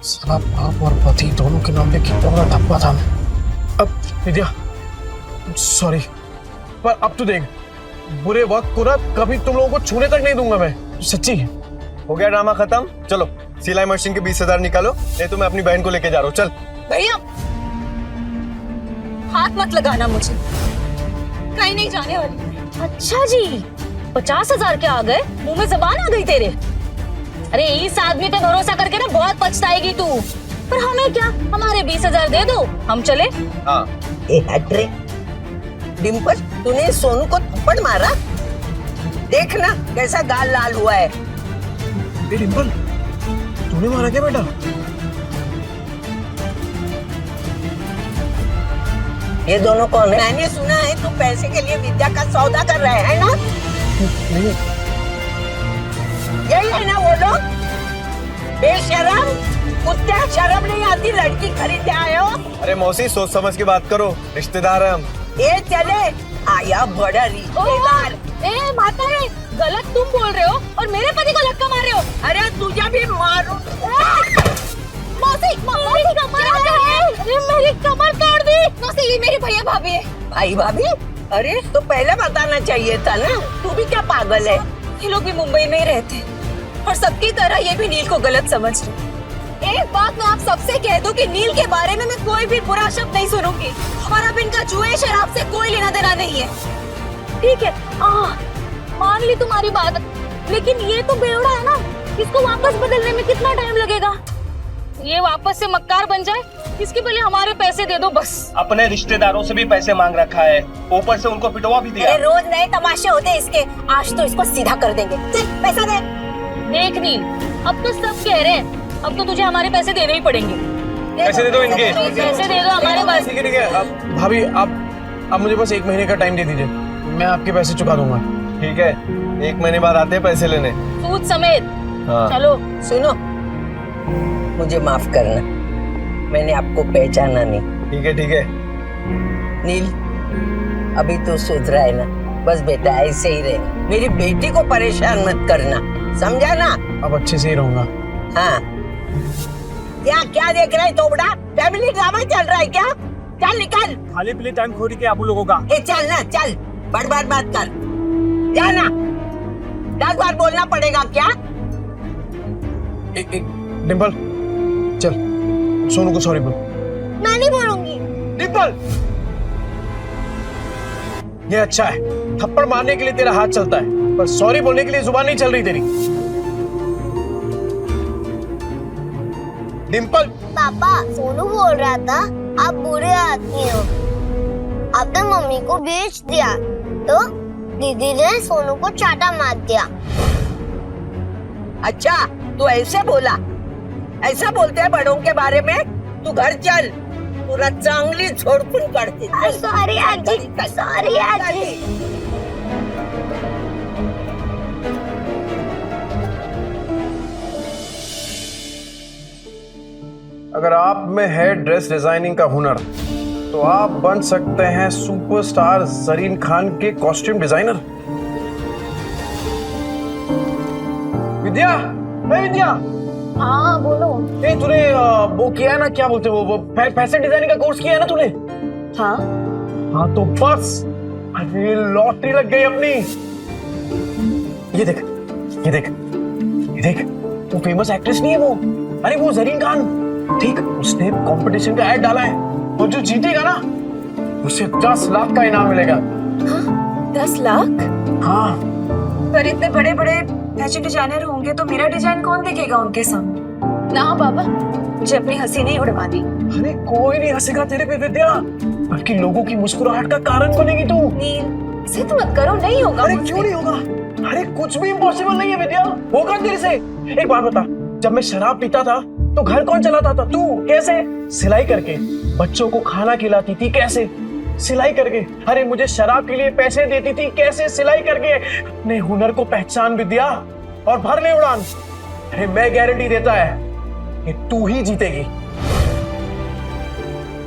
साला बाप और पति दोनों के नाम पे कितना बड़ा धब्बा था। अब विद्या सॉरी, पर अब तो देख, बुरे वक्त को ना कभी तुम लोगों को छूने तक नहीं दूंगा मैं, सच्ची। हो गया ड्रामा खत्म, चलो सिलाई मशीन के 20,000 निकालो, नहीं तो मैं अपनी बहन को लेके जा रहा हूँ। चल भैया हाथ मत लगाना मुझे, कहीं नहीं जाने वाली। अच्छा जी, 50,000 के आ गए, मुंह में जबान आ गई तेरे। अरे इस आदमी पे भरोसा करके ना बहुत पछताएगी तू। पर हमें क्या, हमारे 20,000 दे दो, हम चले। हाँ। डिम्पल, तूने सोनू को थप्पड़ मारा? देखना कैसा गाल लाल हुआ है। डिम्पल, तूने मारा क्या बेटा? ये दोनों कौन है? मैंने सुना है तू पैसे के लिए विद्या का सौदा कर रहा है ना? नहीं। यही है ना वो लोग? बेशरम, कुत्ते, शर्म नहीं आती, लड़की खरीदते आए हो? अरे मौसी, सोच समझ के बात करो, रिश्तेदार है हम। ये चले आया बड़ा रिश्तेदार। ए माता रे, गलत तुम बोल रहे हो और मेरे पति को धक्का मार रहे हो। अरे तुझे भी मारूं। मौसी, मौसी कमर है, मेरी कमर तोड़ दी। मौसी, ये मेरी भैया भाभी है। भाई भाभी? अरे तो पहले बताना चाहिए था ना, तू भी क्या पागल है? ये लोग भी मुंबई में ही रहते हैं और सबकी तरह ये भी नील को गलत समझ रहे। एक बात मैं आप सबसे कह दूं कि नील के बारे में मैं कोई भी बुरा शब्द नहीं सुनूंगी और अब इनका जुए शराब से कोई लेना देना नहीं है। ठीक है, मान ली तुम्हारी बात, लेकिन ये तो बेवड़ा है ना, इसको वापस बदलने में कितना टाइम लगेगा? ये वापस से मक्कार बन जाए, इसके पहले हमारे पैसे दे दो बस। अपने रिश्तेदारों से भी पैसे मांग रखा है, ऊपर से उनको पिटवा भी दिया। रोज नए तमाशे होते हैं इसके, आज तो इसको सीधा कर देंगे। चल पैसा दे। देख नील, अब तो सब कह रहे हैं, अब तो तुझे हमारे पैसे देने ही पड़ेंगे। पैसे दे दो इनके। पैसे दे दो हमारे पास। ठीक है। अब भाभी, आप मुझे बस 1 महीने का टाइम दे दीजिए, मैं आपके पैसे चुका दूंगा। ठीक है, 1 महीने बाद आते हैं पैसे लेने, सूद समेत। हाँ। चलो। सुनो, मुझे माफ करना, मैंने आपको पहचाना नहीं। ठीक है। नील, अभी तो सुधरा है ना, बस बेटा ऐसे ही रहना, मेरी बेटी को परेशान मत करना, समझा ना? अब अच्छे से ही रहूंगा। हाँ। क्या देख रहा है तोबड़ा? फैमिली ड्रामा चल रहा है क्या? चल निकल। खाली पीली टाइम खोरी के आप लोगों का। चल ना, चल, बड़ बात कर, जाना। 10 बार बोलना पड़ेगा क्या? एक डिम्पल, चल सोनू को सॉरी बोल। मैं नहीं बोलूंगी। डिम्पल, ये अच्छा है, थप्पड़ मारने के लिए तेरा हाथ चलता है, पर सॉरी बोलने के लिए जुबान नहीं चल रही तेरी। डिम्पल। पापा, सोनू बोल रहा था आप बुरे आदमी हो, आपने मम्मी को बेच दिया, तो दीदी ने सोनू को चाटा मार दिया। अच्छा, तू ऐसे बोला? ऐसा बोलते हैं बड़ों के बारे में? तू घर चल, पूरा चांगली झोड़पून करते। सॉरी आजी, सॉरी आजी। अगर आप में है ड्रेस डिजाइनिंग का हुनर, तो आप बन सकते हैं सुपरस्टार जरीन खान के कॉस्ट्यूम डिजाइनर। विद्या, विद्या। हाँ बोलो। तूने वो किया है ना, क्या बोलते हैं वो फैशन डिजाइनिंग का कोर्स किया है ना तूने? हाँ तो बस अरे लॉटरी लग गई अपनी। ये देख, वो फेमस एक्ट्रेस नहीं है वो, अरे वो जरीन खान, ठीक, उसने कंपटीशन का ऐड डाला है, और जो जीतेगा ना उसे 10 लाख का इनाम मिलेगा। हाँ, 10 लाख? हाँ। पर इतने बड़े बड़े फैशन डिजाइनर होंगे तो मेरा डिजाइन कौन देखेगा उनके सामने? ना बाबा, मुझे अपनी हंसी नहीं उड़वानी। अरे कोई नहीं हंसेगा तेरे पे विद्या, बल्कि लोगों की मुस्कुराहट का कारण बनेगी तू। नील, जिद मत करो, नहीं होगा। अरे क्यों नहीं होगा? अरे कुछ भी इम्पॉसिबल नहीं है विद्या, होगा तेरे से। एक बात बता, जब मैं शराब पीता था तो घर कौन चलाता था? तू। कैसे? सिलाई करके। बच्चों को खाना खिलाती थी, कैसे? सिलाई करके। अरे मुझे शराब के लिए पैसे देती थी, कैसे? सिलाई करके। अपने हुनर को पहचान विद्या और भर ले उड़ान। अरे मैं गारंटी देता है कि तू ही जीतेगी।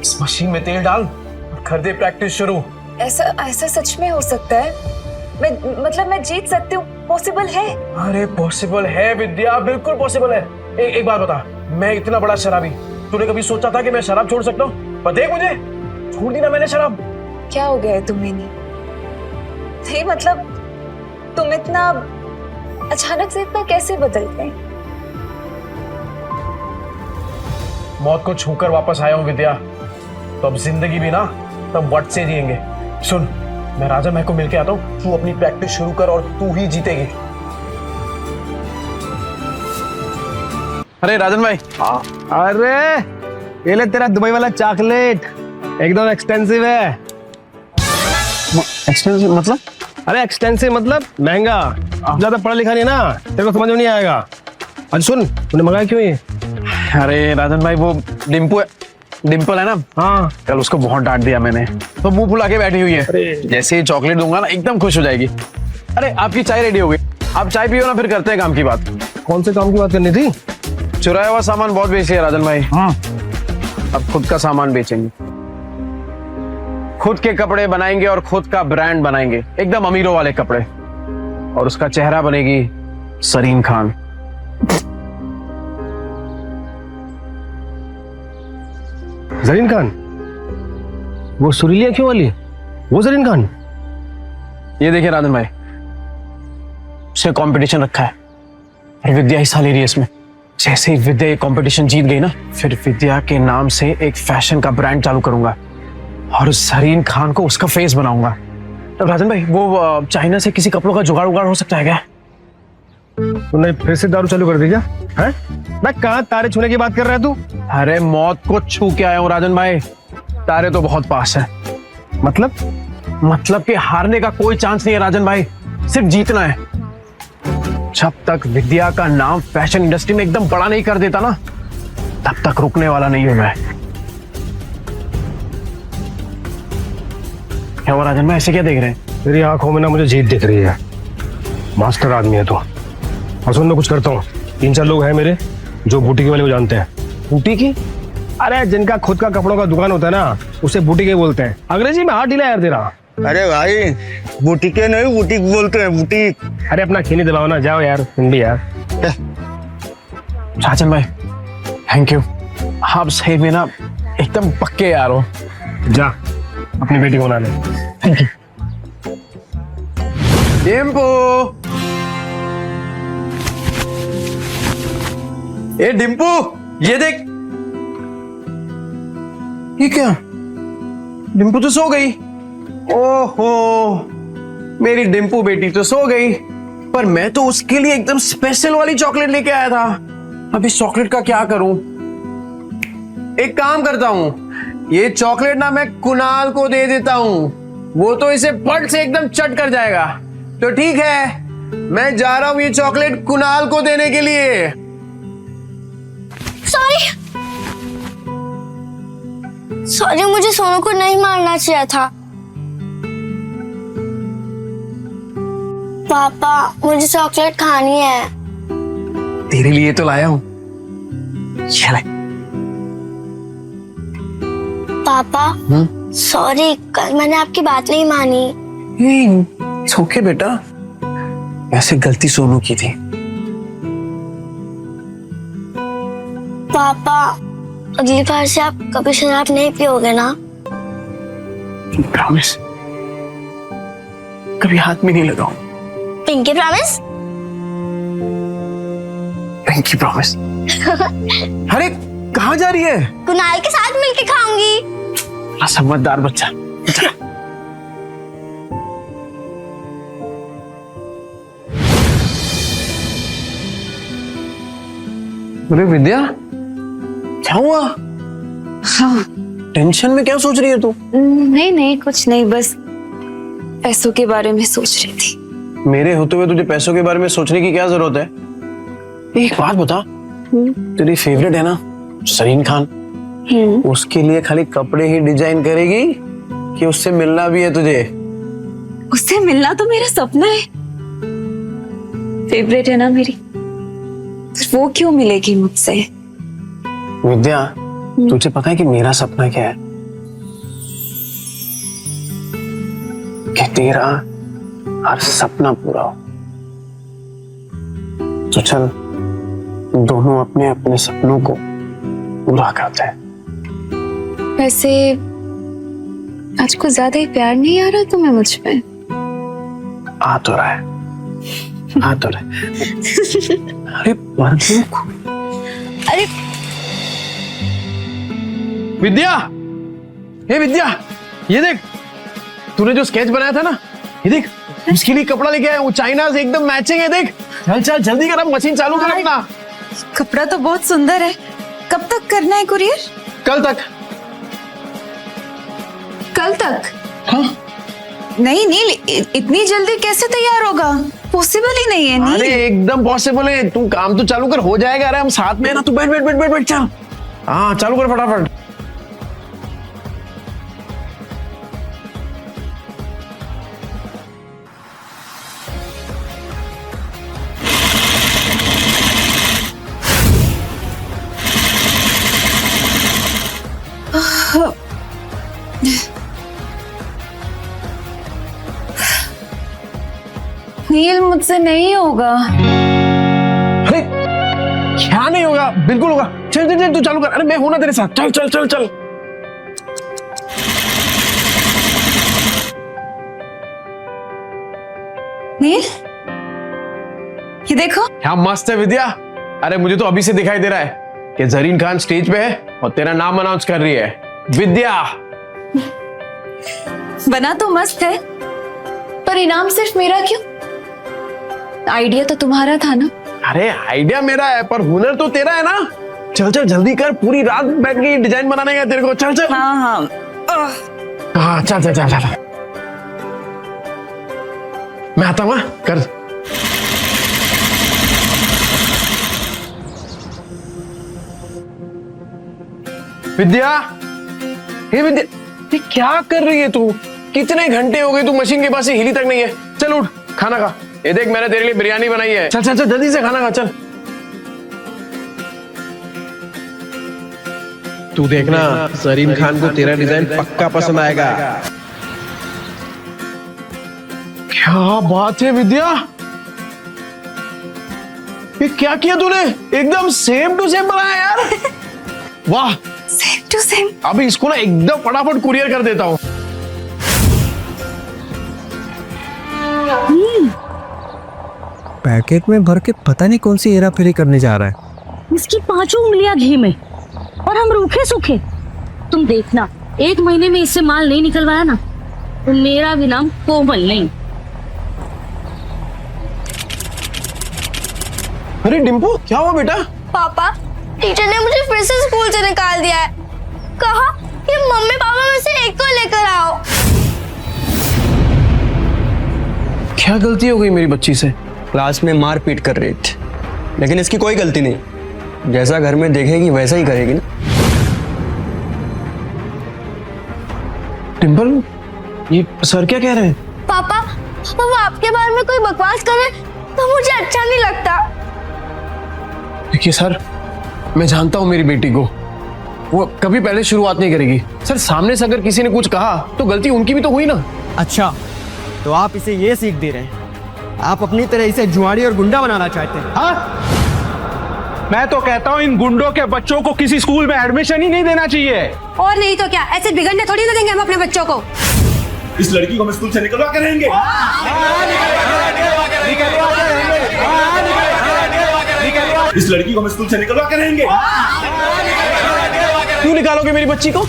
इस मशीन में तेल डाल और कर दे प्रैक्टिस शुरू। ऐसा सच में हो सकता है? मैं जीत सकती हूँ? पॉसिबल है? अरे पॉसिबल है विद्या, बिल्कुल पॉसिबल है। एक बात बता, मैं इतना बड़ा शराबी, तूने कभी सोचा था कि मैं शराब छोड़ सकता हूँ? पर देख मुझे, छोड़ दी ना मैंने शराब, क्या हो गया है तुम्हें? नहीं मतलब तुम इतना अचानक से इतना कैसे बदल गए? मौत को छूकर वापस आया हूँ विद्या, तो अब जिंदगी भी ना तब वट से जिएंगे। सुन, मैं राजा महक को मिलके आता हूँ, तू अपनी प्रैक्टिस शुरू कर और तू ही जीतेगी। अरे राजन भाई, अरे ये ले तेरा दुबई वाला चॉकलेट, एकदम एक्सपेंसिव है। एक्सपेंसिव मतलब? अरे एक्सटेंसिव मतलब महंगा। ज्यादा पढ़ा लिखा नहीं ना, तेरे को समझ में नहीं आएगा। अच्छा सुन, तूने मंगाया क्यों ये? अरे राजन भाई, वो डिम्पल है ना, हाँ, कल उसको बहुत डांट दिया मैंने, तो मुंह फुला के बैठी हुई है। जैसे ही चॉकलेट दूंगा ना एकदम खुश हो जाएगी। अरे आपकी चाय रेडी हो गई, आप चाय पियो ना, फिर करते हैं काम की बात। कौन से काम की बात करनी थी? चुराया हुआ सामान बहुत बेची है राजन भाई। हाँ, अब खुद का सामान बेचेंगे, खुद के कपड़े बनाएंगे और खुद का ब्रांड बनाएंगे, एकदम अमीरों वाले कपड़े। और उसका चेहरा बनेगी सरीन खान। जरीन खान? वो सुरीली आंखों वाली, वो जरीन खान? ये देखिए राजन भाई, उसने कंपटीशन रखा है और विद्या हिस्सा ले रही है इसमें। जैसे ही विद्या ये कंपटीशन जीत गई ना, फिर विद्या के नाम से एक फैशन का ब्रांड चालू करूंगा और उस सरीन खान को उसका फेस बनाऊंगा। तो राजन भाई, वो चाइना से किसी कपड़ों का जुगाड़ उगाड़ हो सकता है क्या? तूने फिर से दारू चालू कर दी क्या? हैं? मैं कहाँ तारे छूने की बात कर रहा है तू? अरे मौत को छू के आया हूँ राजन भाई, तारे तो बहुत पास है। मतलब कि हारने का कोई चांस नहीं है राजन भाई, सिर्फ जीतना है। जब तक विद्या का नाम फैशन इंडस्ट्री में एकदम बड़ा नहीं कर देता ना, तब तक रुकने वाला नहीं हूं मैं। क्या हुआ राजन भाई, ऐसे क्या देख रहे हैं? तेरी आंखों में ना मुझे जीत दिख रही है। मास्टर आदमी है तू। और सुन, मैं कुछ करता हूँ, 3-4 लोग हैं मेरे जो बूटीकी वाले को जानते हैं। बूटीकी? अरे जिनका खुद का कपड़ों का दुकान होता है ना, उसे बूटीकी बोलते हैं। अंग्रेजी में हाथ ढीला यार तेरा। अरे भाई, बूटीके नहीं बूटीक बोलते हैं, बूटीक। अरे अपना खीनी दबाओ ना, जाओ यार हिंदी यार। राजन भाई थैंक यू, आप सही में ना एकदम पक्के यार हो। जा अपनी बेटी को बना ले। Thank you. डिम्पू, ए डिम्पू, ये देख। ये क्या? डिम्पू तो सो गई। ओहो, मेरी डिम्पू बेटी तो सो गई, पर मैं तो उसके लिए एकदम स्पेशल वाली चॉकलेट लेके आया था। अब इस चॉकलेट का क्या करूं? एक काम करता हूं, ये चॉकलेट ना मैं कुणाल को दे देता हूं, वो तो इसे पट से एकदम चट कर जाएगा। तो ठीक है, मैं जा रहा हूं ये चॉकलेट कुणाल को देने के लिए। सॉरी, मुझे सोनू को नहीं मारना चाहिए था। पापा, मुझे चॉकलेट खानी है। तेरे लिए तो लाया हूं, चल। पापा सॉरी, कल मैंने आपकी बात नहीं मानी। ओके बेटा, वैसे गलती सोनू की थी। पापा, अगली बार से आप कभी शराब नहीं पियोगे ना? प्रॉमिस, कभी हाथ में नहीं लगाऊं। Pinky promise? Pinky promise. अरे कहाँ जा रही है? कुणाल के साथ मिलके खाऊंगी। बड़ा समझदार बच्चा। अरे विद्या, क्या हुआ? टेंशन में क्या सोच रही है तू? नहीं कुछ नहीं, बस पैसों के बारे में सोच रही थी। मेरे होते हुए तुझे पैसों के बारे में सोचने की क्या जरूरत है? एक बात बता, तेरी फेवरेट है ना सरीन खान, उसके लिए खाली कपड़े ही डिजाइन करेगी कि उससे मिलना भी है तुझे? उससे मिलना तो मेरा सपना है, फेवरेट है ना मेरी, तो वो क्यों मिलेगी मुझसे? विद्या, तुझे पता है कि मेरा सपना क्या है? कि तेरा हर सपना पूरा हो। तो चल दोनों अपने अपने सपनों को पूरा करते हैं। वैसे आज कुछ ज्यादा ही प्यार नहीं आ रहा तुम्हें मुझ पे? आ तो रहा है, आ तो रहा है। अरे अरे विद्या, हे विद्या, ये देख, तूने जो स्केच बनाया था ना, ये देख, उसके लिए कपड़ा लेके आया हूँ, चाइना से एकदम मैचिंग है। देख, चल चल जल्दी कर, अब मशीन चालू कर अपना। कपड़ा तो बहुत सुंदर है। कब तक करना है कुरियर? कल तक। कल तक? हाँ। नहीं नील, इतनी जल्दी कैसे तैयार होगा? पॉसिबल ही नहीं है नील। अरे एकदम पॉसिबल है, तू काम तो चालू कर, हो जाएगा। अरे हम साथ में है ना, तू बैठ बैठ बैठ बैठ बैठ, चल। हाँ चालू कर फटाफट। नील मुझसे नहीं होगा। अरे क्या नहीं होगा, बिल्कुल होगा। चल चल चल, तू चालू कर। अरे मैं हूं ना तेरे साथ, चल चल चल चल। नील, ये देखो। क्या मस्त है विद्या। अरे मुझे तो अभी से दिखाई दे रहा है कि जरीन खान स्टेज पे है और तेरा नाम अनाउंस कर रही है, विद्या। बना तो मस्त है, पर इनाम सिर्फ मेरा क्यों? आइडिया तो तुम्हारा था ना? अरे आइडिया मेरा है, पर हुनर तो तेरा है ना। चल चल जल्दी कर, पूरी रात बैठ के डिजाइन बनाने का तेरे को। चल चल। हाँ हाँ हाँ चल चल चल चल। मैं आता हूँ, कर। विद्या, हे विद्या, ये क्या कर रही है तू? कितने घंटे हो गए तू मशीन के पास से हिली तक नहीं है। चल उठ, खाना खा। ये देख, मैंने तेरे लिए बिरयानी बनाई है। चल चल चल जल्दी से खाना खा, चल। तू देखना, जरीन खान को तेरा डिजाइन पक्का पसंद आएगा। क्या बात है विद्या, ये क्या किया तूने? एकदम सेम टू सेम बनाया यार। वाह, सेम टू सेम। अभी इसको ना एकदम फटाफट कुरियर कर देता हूँ। पैकेट में भर के पता नहीं कौन सी हेरा फेरी करने जा रहा है। इसकी 5 उंगलियां घी में और हम रूखे सूखे। तुम देखना, 1 महीने में इससे माल नहीं निकलवाया ना तो मेरा भी नाम कोमल नहीं। अरे डिम्पू, क्या हुआ बेटा? पापा, टीचर ने मुझे फिर से स्कूल से निकाल दिया है। कहा कि मम्मी पापा में से एक को लेकर आओ। क्या गलती हो गई मेरी बच्ची से? क्लास में मार पीट कर रही थी, लेकिन इसकी कोई गलती नहीं। जैसा घर में देखेगी वैसा ही करेगी ना। डिम्पल, ये सर क्या कह रहे हैं? पापा, वो आपके बारे में कोई बकवास करे तो मुझे अच्छा नहीं लगता। देखिए सर, मैं जानता हूं मेरी बेटी को, वो कभी पहले शुरुआत नहीं करेगी। सर सामने से अगर किसी ने कुछ कहा तो गलती उनकी भी तो हुई ना। अच्छा, तो आप इसे ये सीख दे रहे हैं? आप अपनी तरह इसे जुआड़ी और गुंडा बनाना चाहते हैं? हाँ, मैं तो कहता हूँ इन गुंडों के बच्चों को किसी स्कूल में एडमिशन ही नहीं देना चाहिए। और नहीं तो क्या, ऐसे बिगड़ने थोड़ी ना देंगे हम अपने बच्चों को। इस लड़की को हम स्कूल से निकलवा के रहेंगे। इस लड़की को हम स्कूल से निकलवा के रहेंगे। क्यों निकालोगे मेरी बच्ची को?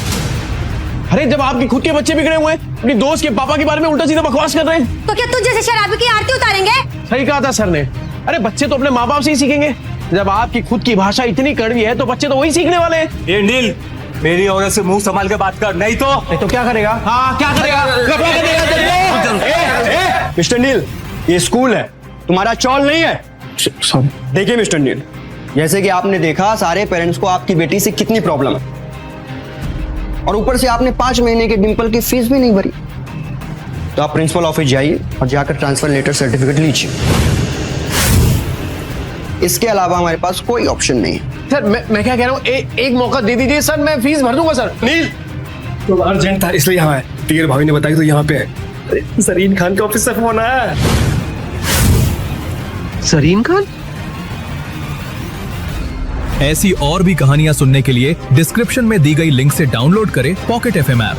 अरे जब आपके खुद के बच्चे बिगड़े हुए हैं, अपनी दोस्त के पापा के बारे में उल्टा सीधा बकवास कर रहे हैं, तो क्या तुझ जैसे शराबी की आरती उतारेंगे? सही कहा था सर ने। अरे बच्चे तो अपने माँ बाप से ही सीखेंगे। जब आपकी खुद की भाषा इतनी कड़वी है तो बच्चे तो वही सीखने वाले हैं। ये नील, मेरी औरत से मुंह संभाल के बात कर, नहीं तो क्या करेगा? हाँ क्या करेगा? मिस्टर नील, ये स्कूल है, तुम्हारा चौल नहीं है। सॉरी। देखिए मिस्टर नील, जैसे कि आपने देखा सारे पेरेंट्स को आपकी बेटी से कितनी प्रॉब्लम है, और ऊपर से आपने 5 महीने के डिंपल की फीस भी नहीं भरी। तो आप प्रिंसिपल ऑफिस जाइए और जाकर ट्रांसफर लेटर सर्टिफिकेट लीजिए। इसके अलावा हमारे पास कोई ऑप्शन नहीं है। सर मैं क्या कह रहा हूँ, एक मौका दे दीजिए सर, मैं फीस भर दूंगा सर। नील, तो अर्जेंट था इसलिए यहाँ है। टीयर भाभी ने बताया तो यहाँ पे है। जरीन खान का ऑफिस से फोन आया। जरीन खान? ऐसी और भी कहानियां सुनने के लिए डिस्क्रिप्शन में दी गई लिंक से डाउनलोड करें पॉकेट FM ऐप।